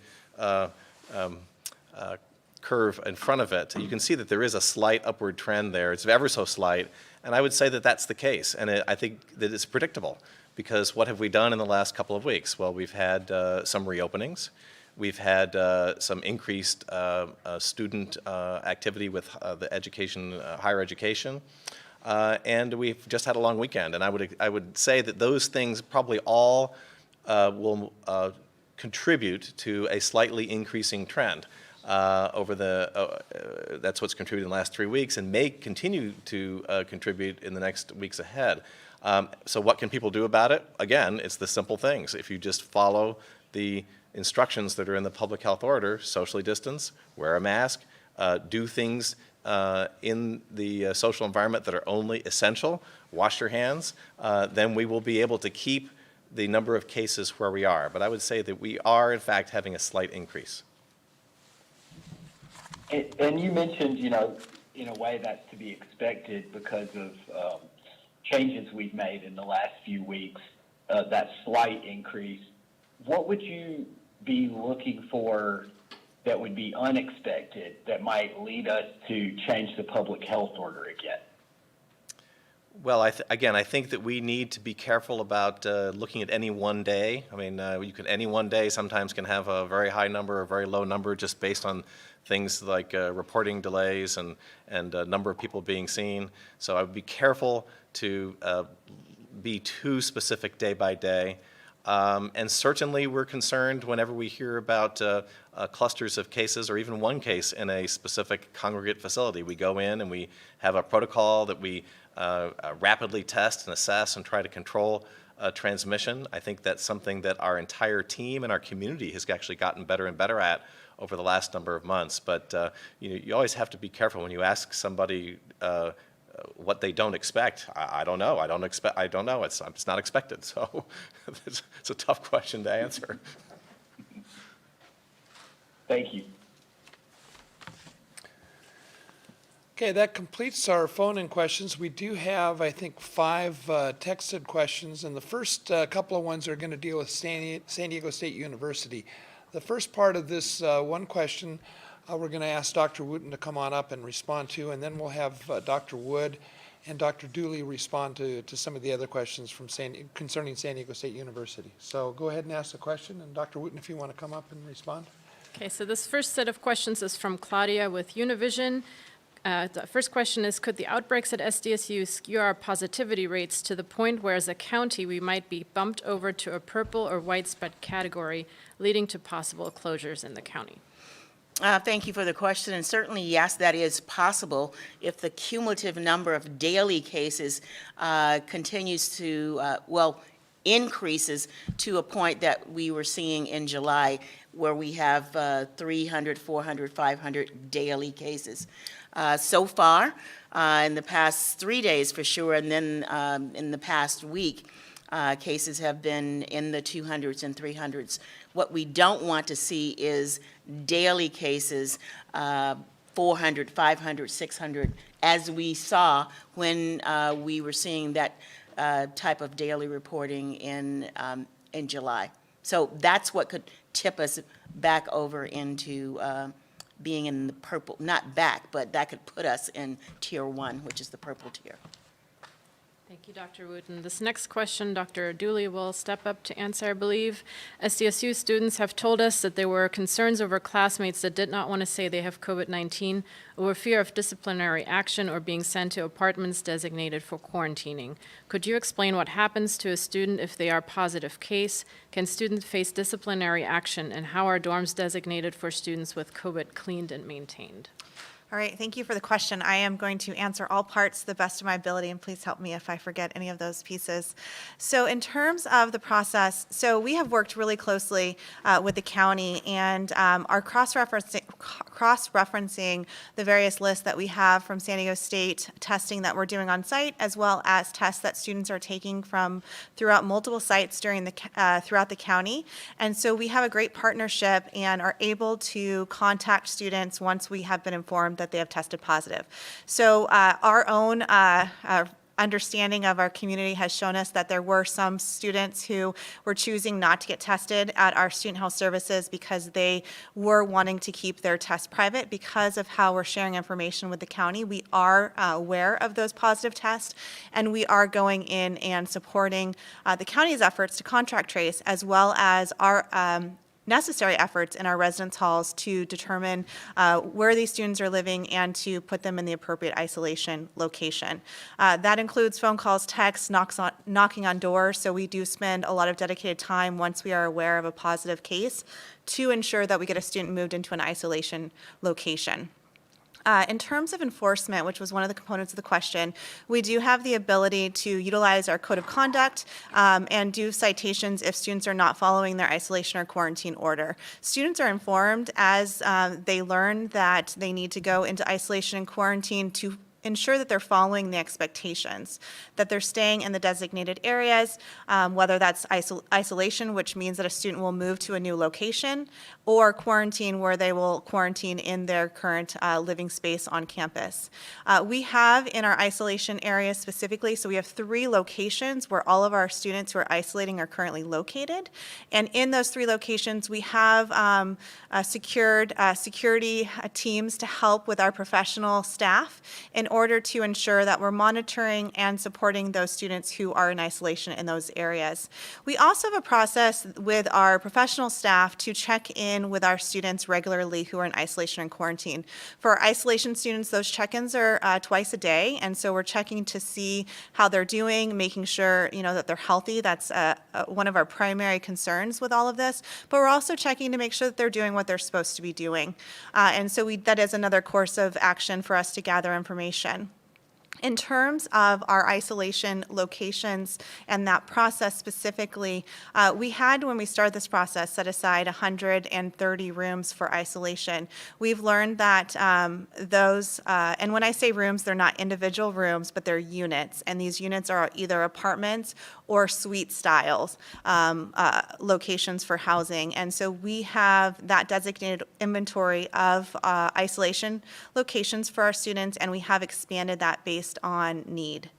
curve in front of it, you can see that there is a slight upward trend there. It's ever so slight, and I would say that that's the case, and I think that it's predictable, because what have we done in the last couple of weeks? Well, we've had some reopenings. We've had some increased student activity with the education, higher education, and we've just had a long weekend. And I would say that those things probably all will contribute to a slightly increasing trend over that's what's contributed in the last 3 weeks, and may continue to contribute in the next weeks ahead. So what can people do about it? Again, it's the simple things. If you just follow the instructions that are in the public health order: socially distance, wear a mask, do things in the social environment that are only essential, wash your hands, then we will be able to keep the number of cases where we are. But I would say that we are, in fact, having a slight increase. And you mentioned, in a way that's to be expected because of changes we've made in the last few weeks, that slight increase. What would you be looking for that would be unexpected that might lead us to change the public health order again? Well, again, I think that we need to be careful about looking at any one day. I mean, any one day sometimes can have a very high number or a very low number just based on things like reporting delays and number of people being seen. So I would be careful to be too specific day by day. And certainly we're concerned whenever we hear about clusters of cases or even one case in a specific congregate facility. We go in and we have a protocol that we rapidly test and assess and try to control transmission. I think that's something that our entire team and our community has actually gotten better and better at over the last number of months. But you always have to be careful when you ask somebody what they don't expect. I don't know. I don't know. It's not expected. So it's a tough question to answer. Thank you. Okay, that completes our phone-in questions. We do have, I think, 5 texted questions, and the first couple of ones are going to deal with San Diego State University. The first part of this one question, we're going to ask Dr. Wooten to come on up and respond to, and then we'll have Dr. Wood and Dr. Dooley respond to some of the other questions from concerning San Diego State University. So go ahead and ask the question, and Dr. Wooten, if you want to come up and respond. Okay, so this first set of questions is from Claudia with Univision. The first question is, could the outbreaks at SDSU skew our positivity rates to the point where as a county we might be bumped over to a purple or widespread category, leading to possible closures in the county? Thank you for the question, and certainly, yes, that is possible if the cumulative number of daily cases continues to, increases to a point that we were seeing in July, where we have 300, 400, 500 daily cases. So far, in the past 3 days for sure, and then in the past week, cases have been in the 200s and 300s. What we don't want to see is daily cases, 400, 500, 600, as we saw when we were seeing that type of daily reporting in July. So that's what could tip us back over into being in the purple, not back, but that could put us in tier 1, which is the purple tier. Thank you, Dr. Wooten. This next question, Dr. Dooley will step up to answer, I believe. SDSU students have told us that there were concerns over classmates that did not want to say they have COVID-19 over fear of disciplinary action or being sent to apartments designated for quarantining. Could you explain what happens to a student if they are a positive case? Can students face disciplinary action, and how are dorms designated for students with COVID cleaned and maintained? All right, thank you for the question. I am going to answer all parts to the best of my ability, and please help me if I forget any of those pieces. So in terms of the process, so we have worked really closely with the county and are cross-referencing the various lists that we have from San Diego State, testing that we're doing on site, as well as tests that students are taking from throughout multiple sites during the throughout the county. And so we have a great partnership and are able to contact students once we have been informed that they have tested positive. So our own understanding of our community has shown us that there were some students who were choosing not to get tested at our student health services because they were wanting to keep their test private because of how we're sharing information with the county. We are aware of those positive tests, and we are going in and supporting the county's efforts to contact trace, as well as our necessary efforts in our residence halls to determine where these students are living and to put them in the appropriate isolation location. That includes phone calls, texts, knocking on doors, so we do spend a lot of dedicated time once we are aware of a positive case to ensure that we get a student moved into an isolation location. In terms of enforcement, which was one of the components of the question, we do have the ability to utilize our code of conduct and do citations if students are not following their isolation or quarantine order. Students are informed as they learn that they need to go into isolation and quarantine to ensure that they're following the expectations, that they're staying in the designated areas, whether that's isolation, which means that a student will move to a new location, or quarantine, where they will quarantine in their current living space on campus. We have in our isolation area specifically, so we have 3 locations where all of our students who are isolating are currently located. And in those 3 locations, we have secured security teams to help with our professional staff in order to ensure that we're monitoring and supporting those students who are in isolation in those areas. We also have a process with our professional staff to check in with our students regularly who are in isolation and quarantine. For our isolation students, those check-ins are twice a day, and so we're checking to see how they're doing, making sure that they're healthy. That's one of our primary concerns with all of this, but we're also checking to make sure that they're doing what they're supposed to be doing. And so that is another course of action for us to gather information. In terms of our isolation locations and that process specifically, we had, when we started this process, set aside 130 rooms for isolation. We've learned that those, and when I say rooms, they're not individual rooms, but they're units, and these units are either apartments or suite styles, locations for housing. And so we have that designated inventory of isolation locations for our students, and we have expanded that based on need.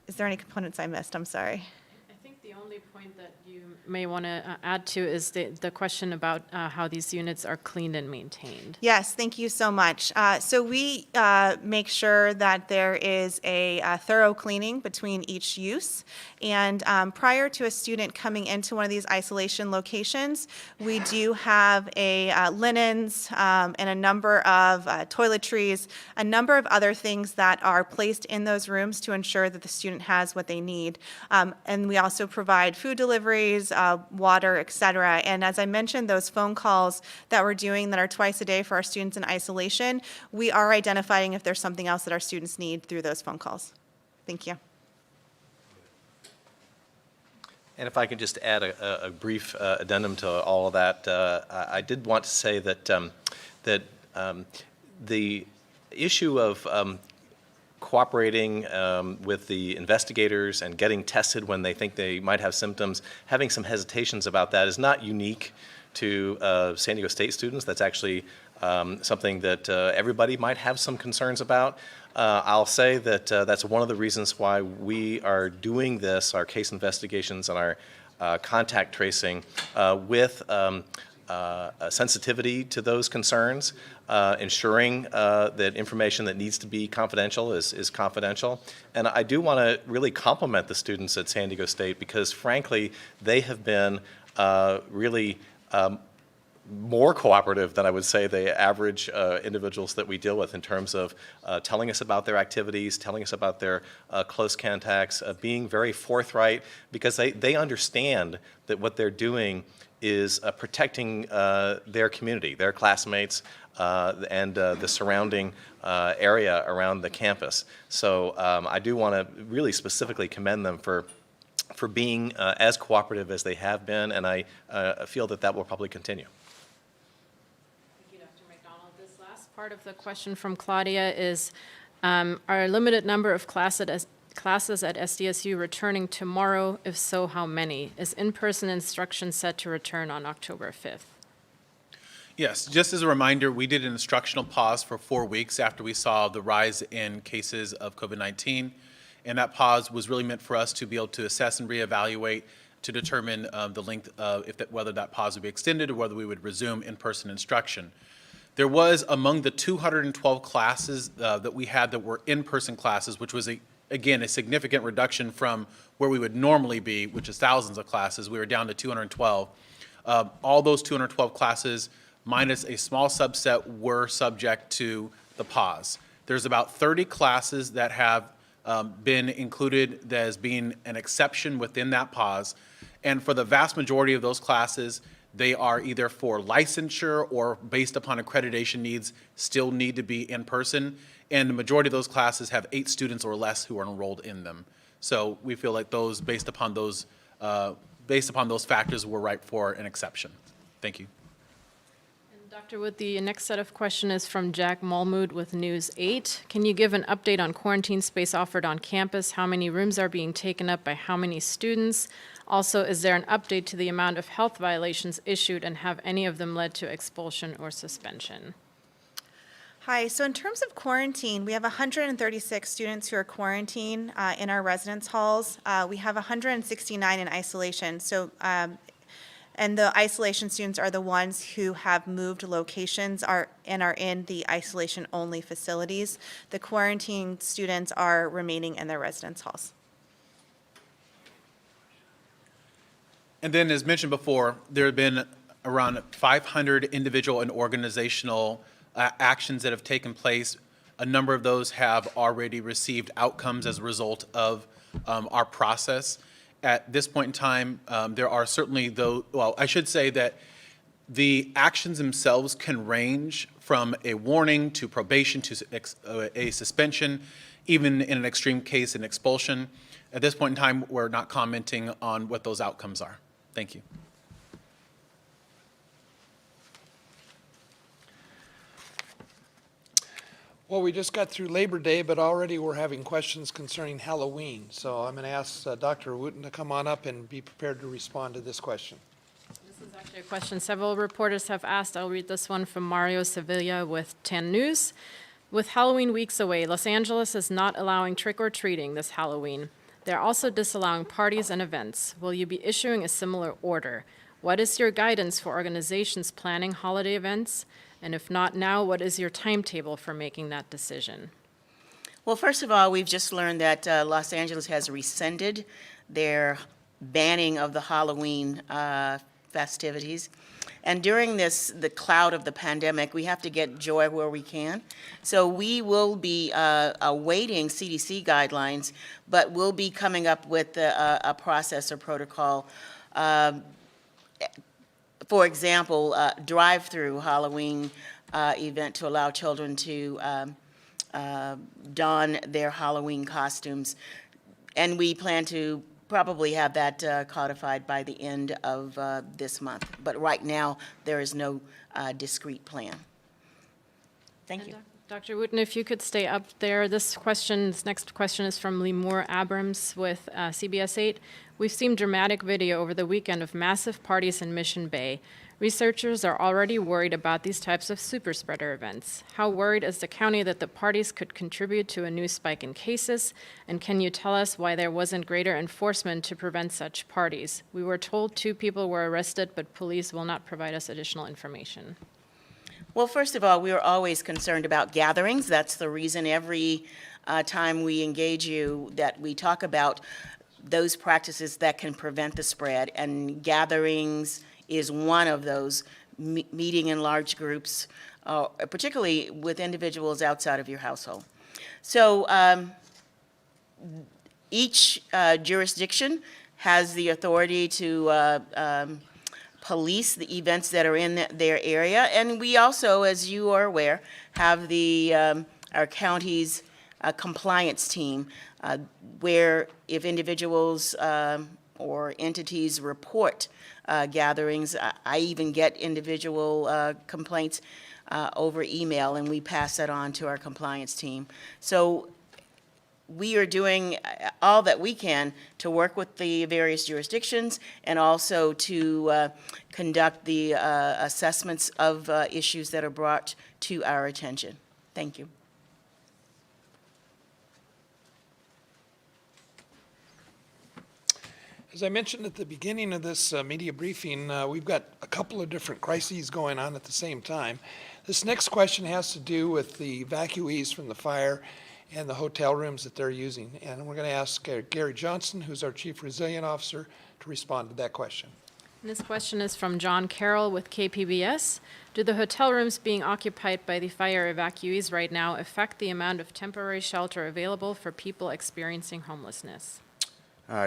Is there any components I missed? I'm sorry. I think the only point that you you may want to add to is the question about how these units are cleaned and maintained. Yes, thank you so much. So we make sure that there is a thorough cleaning between each use. And prior to a student coming into one of these isolation locations, we do have linens and a number of toiletries, a number of other things that are placed in those rooms to ensure that the student has what they need. And we also provide food deliveries, water, et cetera. And as I mentioned, those phone calls that we're doing that are twice a day for our students in isolation, we are identifying if there's something else that our students need through those phone calls. Thank you. And if I could just add a brief addendum to all of that, I did want to say that the issue of cooperating with the investigators and getting tested when they think they might have symptoms, having some hesitations about that is not unique to San Diego State students. That's actually something that everybody might have some concerns about. I'll say that that's one of the reasons why we are doing this, our case investigations and our contact tracing with sensitivity to those concerns, ensuring that information that needs to be confidential is confidential. And I do want to really compliment the students at San Diego State because, frankly, they have been really more cooperative than I would say the average individuals that we deal with in terms of telling us about their activities, telling us about their close contacts, being very forthright because they understand that what they're doing is protecting their community, their classmates, and the surrounding area around the campus. So I do want to really specifically commend them for being as cooperative as they have been, and I feel that will probably continue. Part of the question from Claudia is, are a limited number of classes at SDSU returning tomorrow? If so, how many? Is in-person instruction set to return on October 5th? Yes, just as a reminder, we did an instructional pause for 4 weeks after we saw the rise in cases of COVID-19. And that pause was really meant for us to be able to assess and reevaluate to determine the length of whether that pause would be extended or whether we would resume in-person instruction. There was, among the 212 classes that we had that were in-person classes, which was, again, a significant reduction from where we would normally be, which is thousands of classes. We were down to 212. All those 212 classes, minus a small subset, were subject to the pause. There's about 30 classes that have been included as being an exception within that pause. And for the vast majority of those classes, they are either for licensure or based upon accreditation needs, still need to be in person. And the majority of those classes have 8 students or less who are enrolled in them. So we feel like those, based upon those factors, were ripe for an exception. Thank you. And Dr. Wood, the next set of questions is from Jack Malmood with News 8. Can you give an update on quarantine space offered on campus? How many rooms are being taken up by how many students? Also, is there an update to the amount of health violations issued, and have any of them led to expulsion or suspension? Hi, so in terms of quarantine, we have 136 students who are quarantined in our residence halls. We have 169 in isolation. So, and the isolation students are the ones who have moved locations and are in the isolation-only facilities. The quarantine students are remaining in their residence halls. And then, as mentioned before, there have been around 500 individual and organizational actions that have taken place. A number of those have already received outcomes as a result of our process. At this point in time, there are certainly I should say that the actions themselves can range from a warning to probation to a suspension, even in an extreme case, an expulsion. At this point in time, we're not commenting on what those outcomes are. Thank you. Well, we just got through Labor Day, but already we're having questions concerning Halloween. So I'm going to ask Dr. Wooten to come on up and be prepared to respond to this question. This is actually a question several reporters have asked. I'll read this one from Mario Sevilla with 10 News. With Halloween weeks away, Los Angeles is not allowing trick-or-treating this Halloween. They're also disallowing parties and events. Will you be issuing a similar order? What is your guidance for organizations planning holiday events? And if not now, what is your timetable for making that decision? Well, first of all, we've just learned that Los Angeles has rescinded their banning of the Halloween festivities. And during the cloud of the pandemic, we have to get joy where we can. So we will be awaiting CDC guidelines, but we'll be coming up with a process or protocol. For example, drive-through Halloween event to allow children to don their Halloween costumes. And we plan to probably have that codified by the end of this month. But right now, there is no discrete plan. Thank you. Dr. Wooten, if you could stay up there. This next question is from Lemur Abrams with CBS 8. We've seen dramatic video over the weekend of massive parties in Mission Bay. Researchers are already worried about these types of super spreader events. How worried is the county that the parties could contribute to a new spike in cases? And can you tell us why there wasn't greater enforcement to prevent such parties? We were told 2 people were arrested, but police will not provide us additional information. Well, first of all, we are always concerned about gatherings. That's the reason every time we engage you that we talk about those practices that can prevent the spread, and gatherings is one of those, meeting in large groups, particularly with individuals outside of your household. So each jurisdiction has the authority to police the events that are in their area, and we also, as you are aware, have our county's compliance team, where if individuals or entities report gatherings, I even get individual complaints over email, and we pass that on to our compliance team. So we are doing all that we can to work with the various jurisdictions and also to conduct the assessments of issues that are brought to our attention. Thank you. As I mentioned at the beginning of this media briefing, we've got a couple of different crises going on at the same time. This next question has to do with the evacuees from the fire and the hotel rooms that they're using. And we're going to ask Gary Johnson, who's our Chief Resilient Officer, to respond to that question. And this question is from John Carroll with KPBS. Do the hotel rooms being occupied by the fire evacuees right now affect the amount of temporary shelter available for people experiencing homelessness?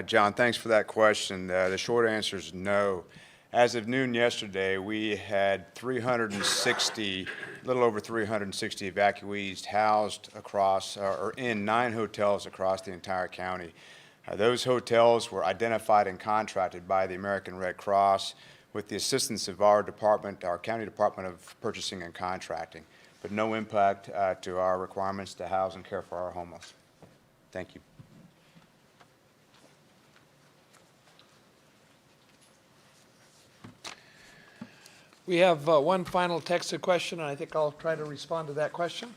John, thanks for that question. The short answer is no. As of noon yesterday, we had a little over 360 evacuees housed across, or in 9 hotels across the entire county. Those hotels were identified and contracted by the American Red Cross with the assistance of our department, our County Department of Purchasing and Contracting, but no impact to our requirements to house and care for our homeless. Thank you. We have one final texted question, and I think I'll try to respond to that question.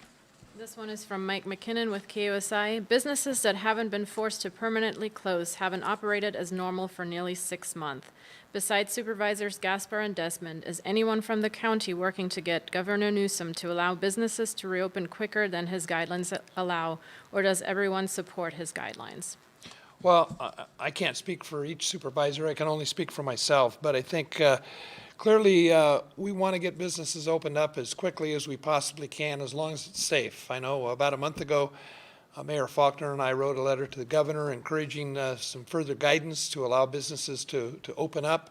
This one is from Mike McKinnon with KOSI. Businesses that haven't been forced to permanently close haven't operated as normal for nearly 6 months. Besides Supervisors Gaspar and Desmond, is anyone from the county working to get Governor Newsom to allow businesses to reopen quicker than his guidelines allow, or does everyone support his guidelines? Well, I can't speak for each supervisor. I can only speak for myself, but I think clearly, we want to get businesses opened up as quickly as we possibly can, as long as it's safe. I know about a month ago, Mayor Faulkner and I wrote a letter to the governor encouraging some further guidance to allow businesses to open up.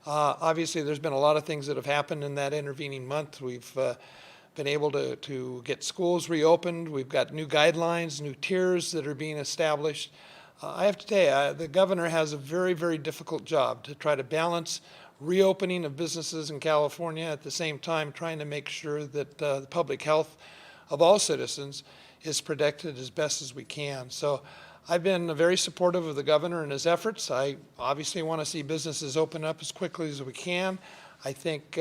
Obviously, there's been a lot of things that have happened in that intervening month. We've been able to get schools reopened. We've got new guidelines, new tiers that are being established. I have to tell you, the governor has a very, very difficult job to try to balance reopening of businesses in California, at the same time trying to make sure that the public health of all citizens is protected as best as we can. So I've been very supportive of the governor and his efforts. I obviously want to see businesses open up as quickly as we can. I think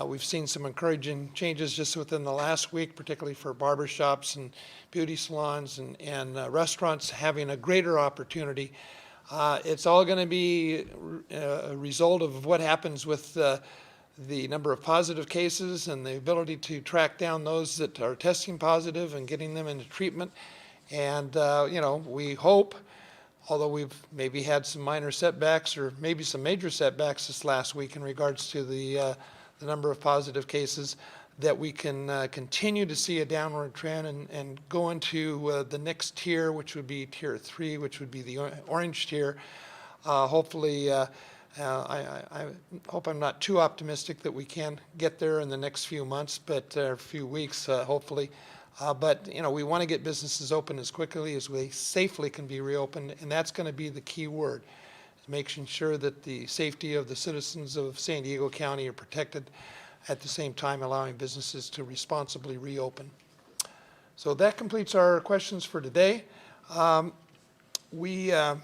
We've seen some encouraging changes just within the last week, particularly for barbershops and beauty salons and restaurants having a greater opportunity. It's all going to be a result of what happens with the number of positive cases and the ability to track down those that are testing positive and getting them into treatment. And, we hope, although we've maybe had some minor setbacks or maybe some major setbacks this last week in regards to the number of positive cases, that we can continue to see a downward trend and go into the next tier, which would be tier 3, which would be the orange tier. Hopefully, I hope I'm not too optimistic that we can get there in the next few months, but a few weeks, hopefully. But we want to get businesses open as quickly as we safely can be reopened, and that's going to be the key word, making sure that the safety of the citizens of San Diego County are protected, at the same time allowing businesses to responsibly reopen. So that completes our questions for today. We are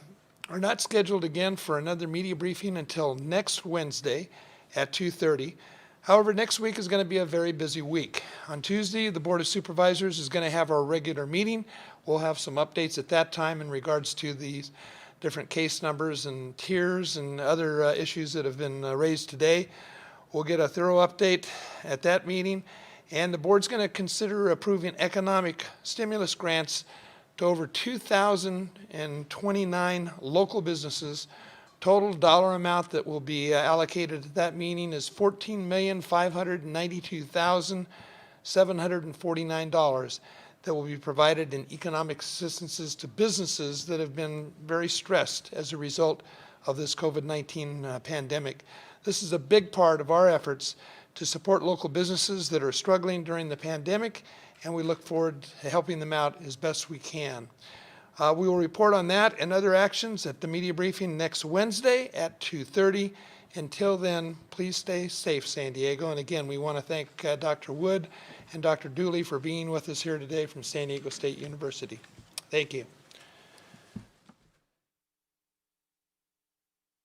not scheduled again for another media briefing until next Wednesday at 2:30. However, next week is going to be a very busy week. On Tuesday, the Board of Supervisors is going to have our regular meeting. We'll have some updates at that time in regards to these different case numbers and tiers and other issues that have been raised today. We'll get a thorough update at that meeting, and the board's going to consider approving economic stimulus grants to over 2,029 local businesses. Total dollar amount that will be allocated at that meeting is $14,592,749 that will be provided in economic assistances to businesses that have been very stressed as a result of this COVID-19 pandemic. This is a big part of our efforts to support local businesses that are struggling during the pandemic, and we look forward to helping them out as best we can. We will report on that and other actions at the media briefing next Wednesday at 2:30. Until then, please stay safe, San Diego. And again, we want to thank Dr. Wood and Dr. Dooley for being with us here today from San Diego State University. Thank you.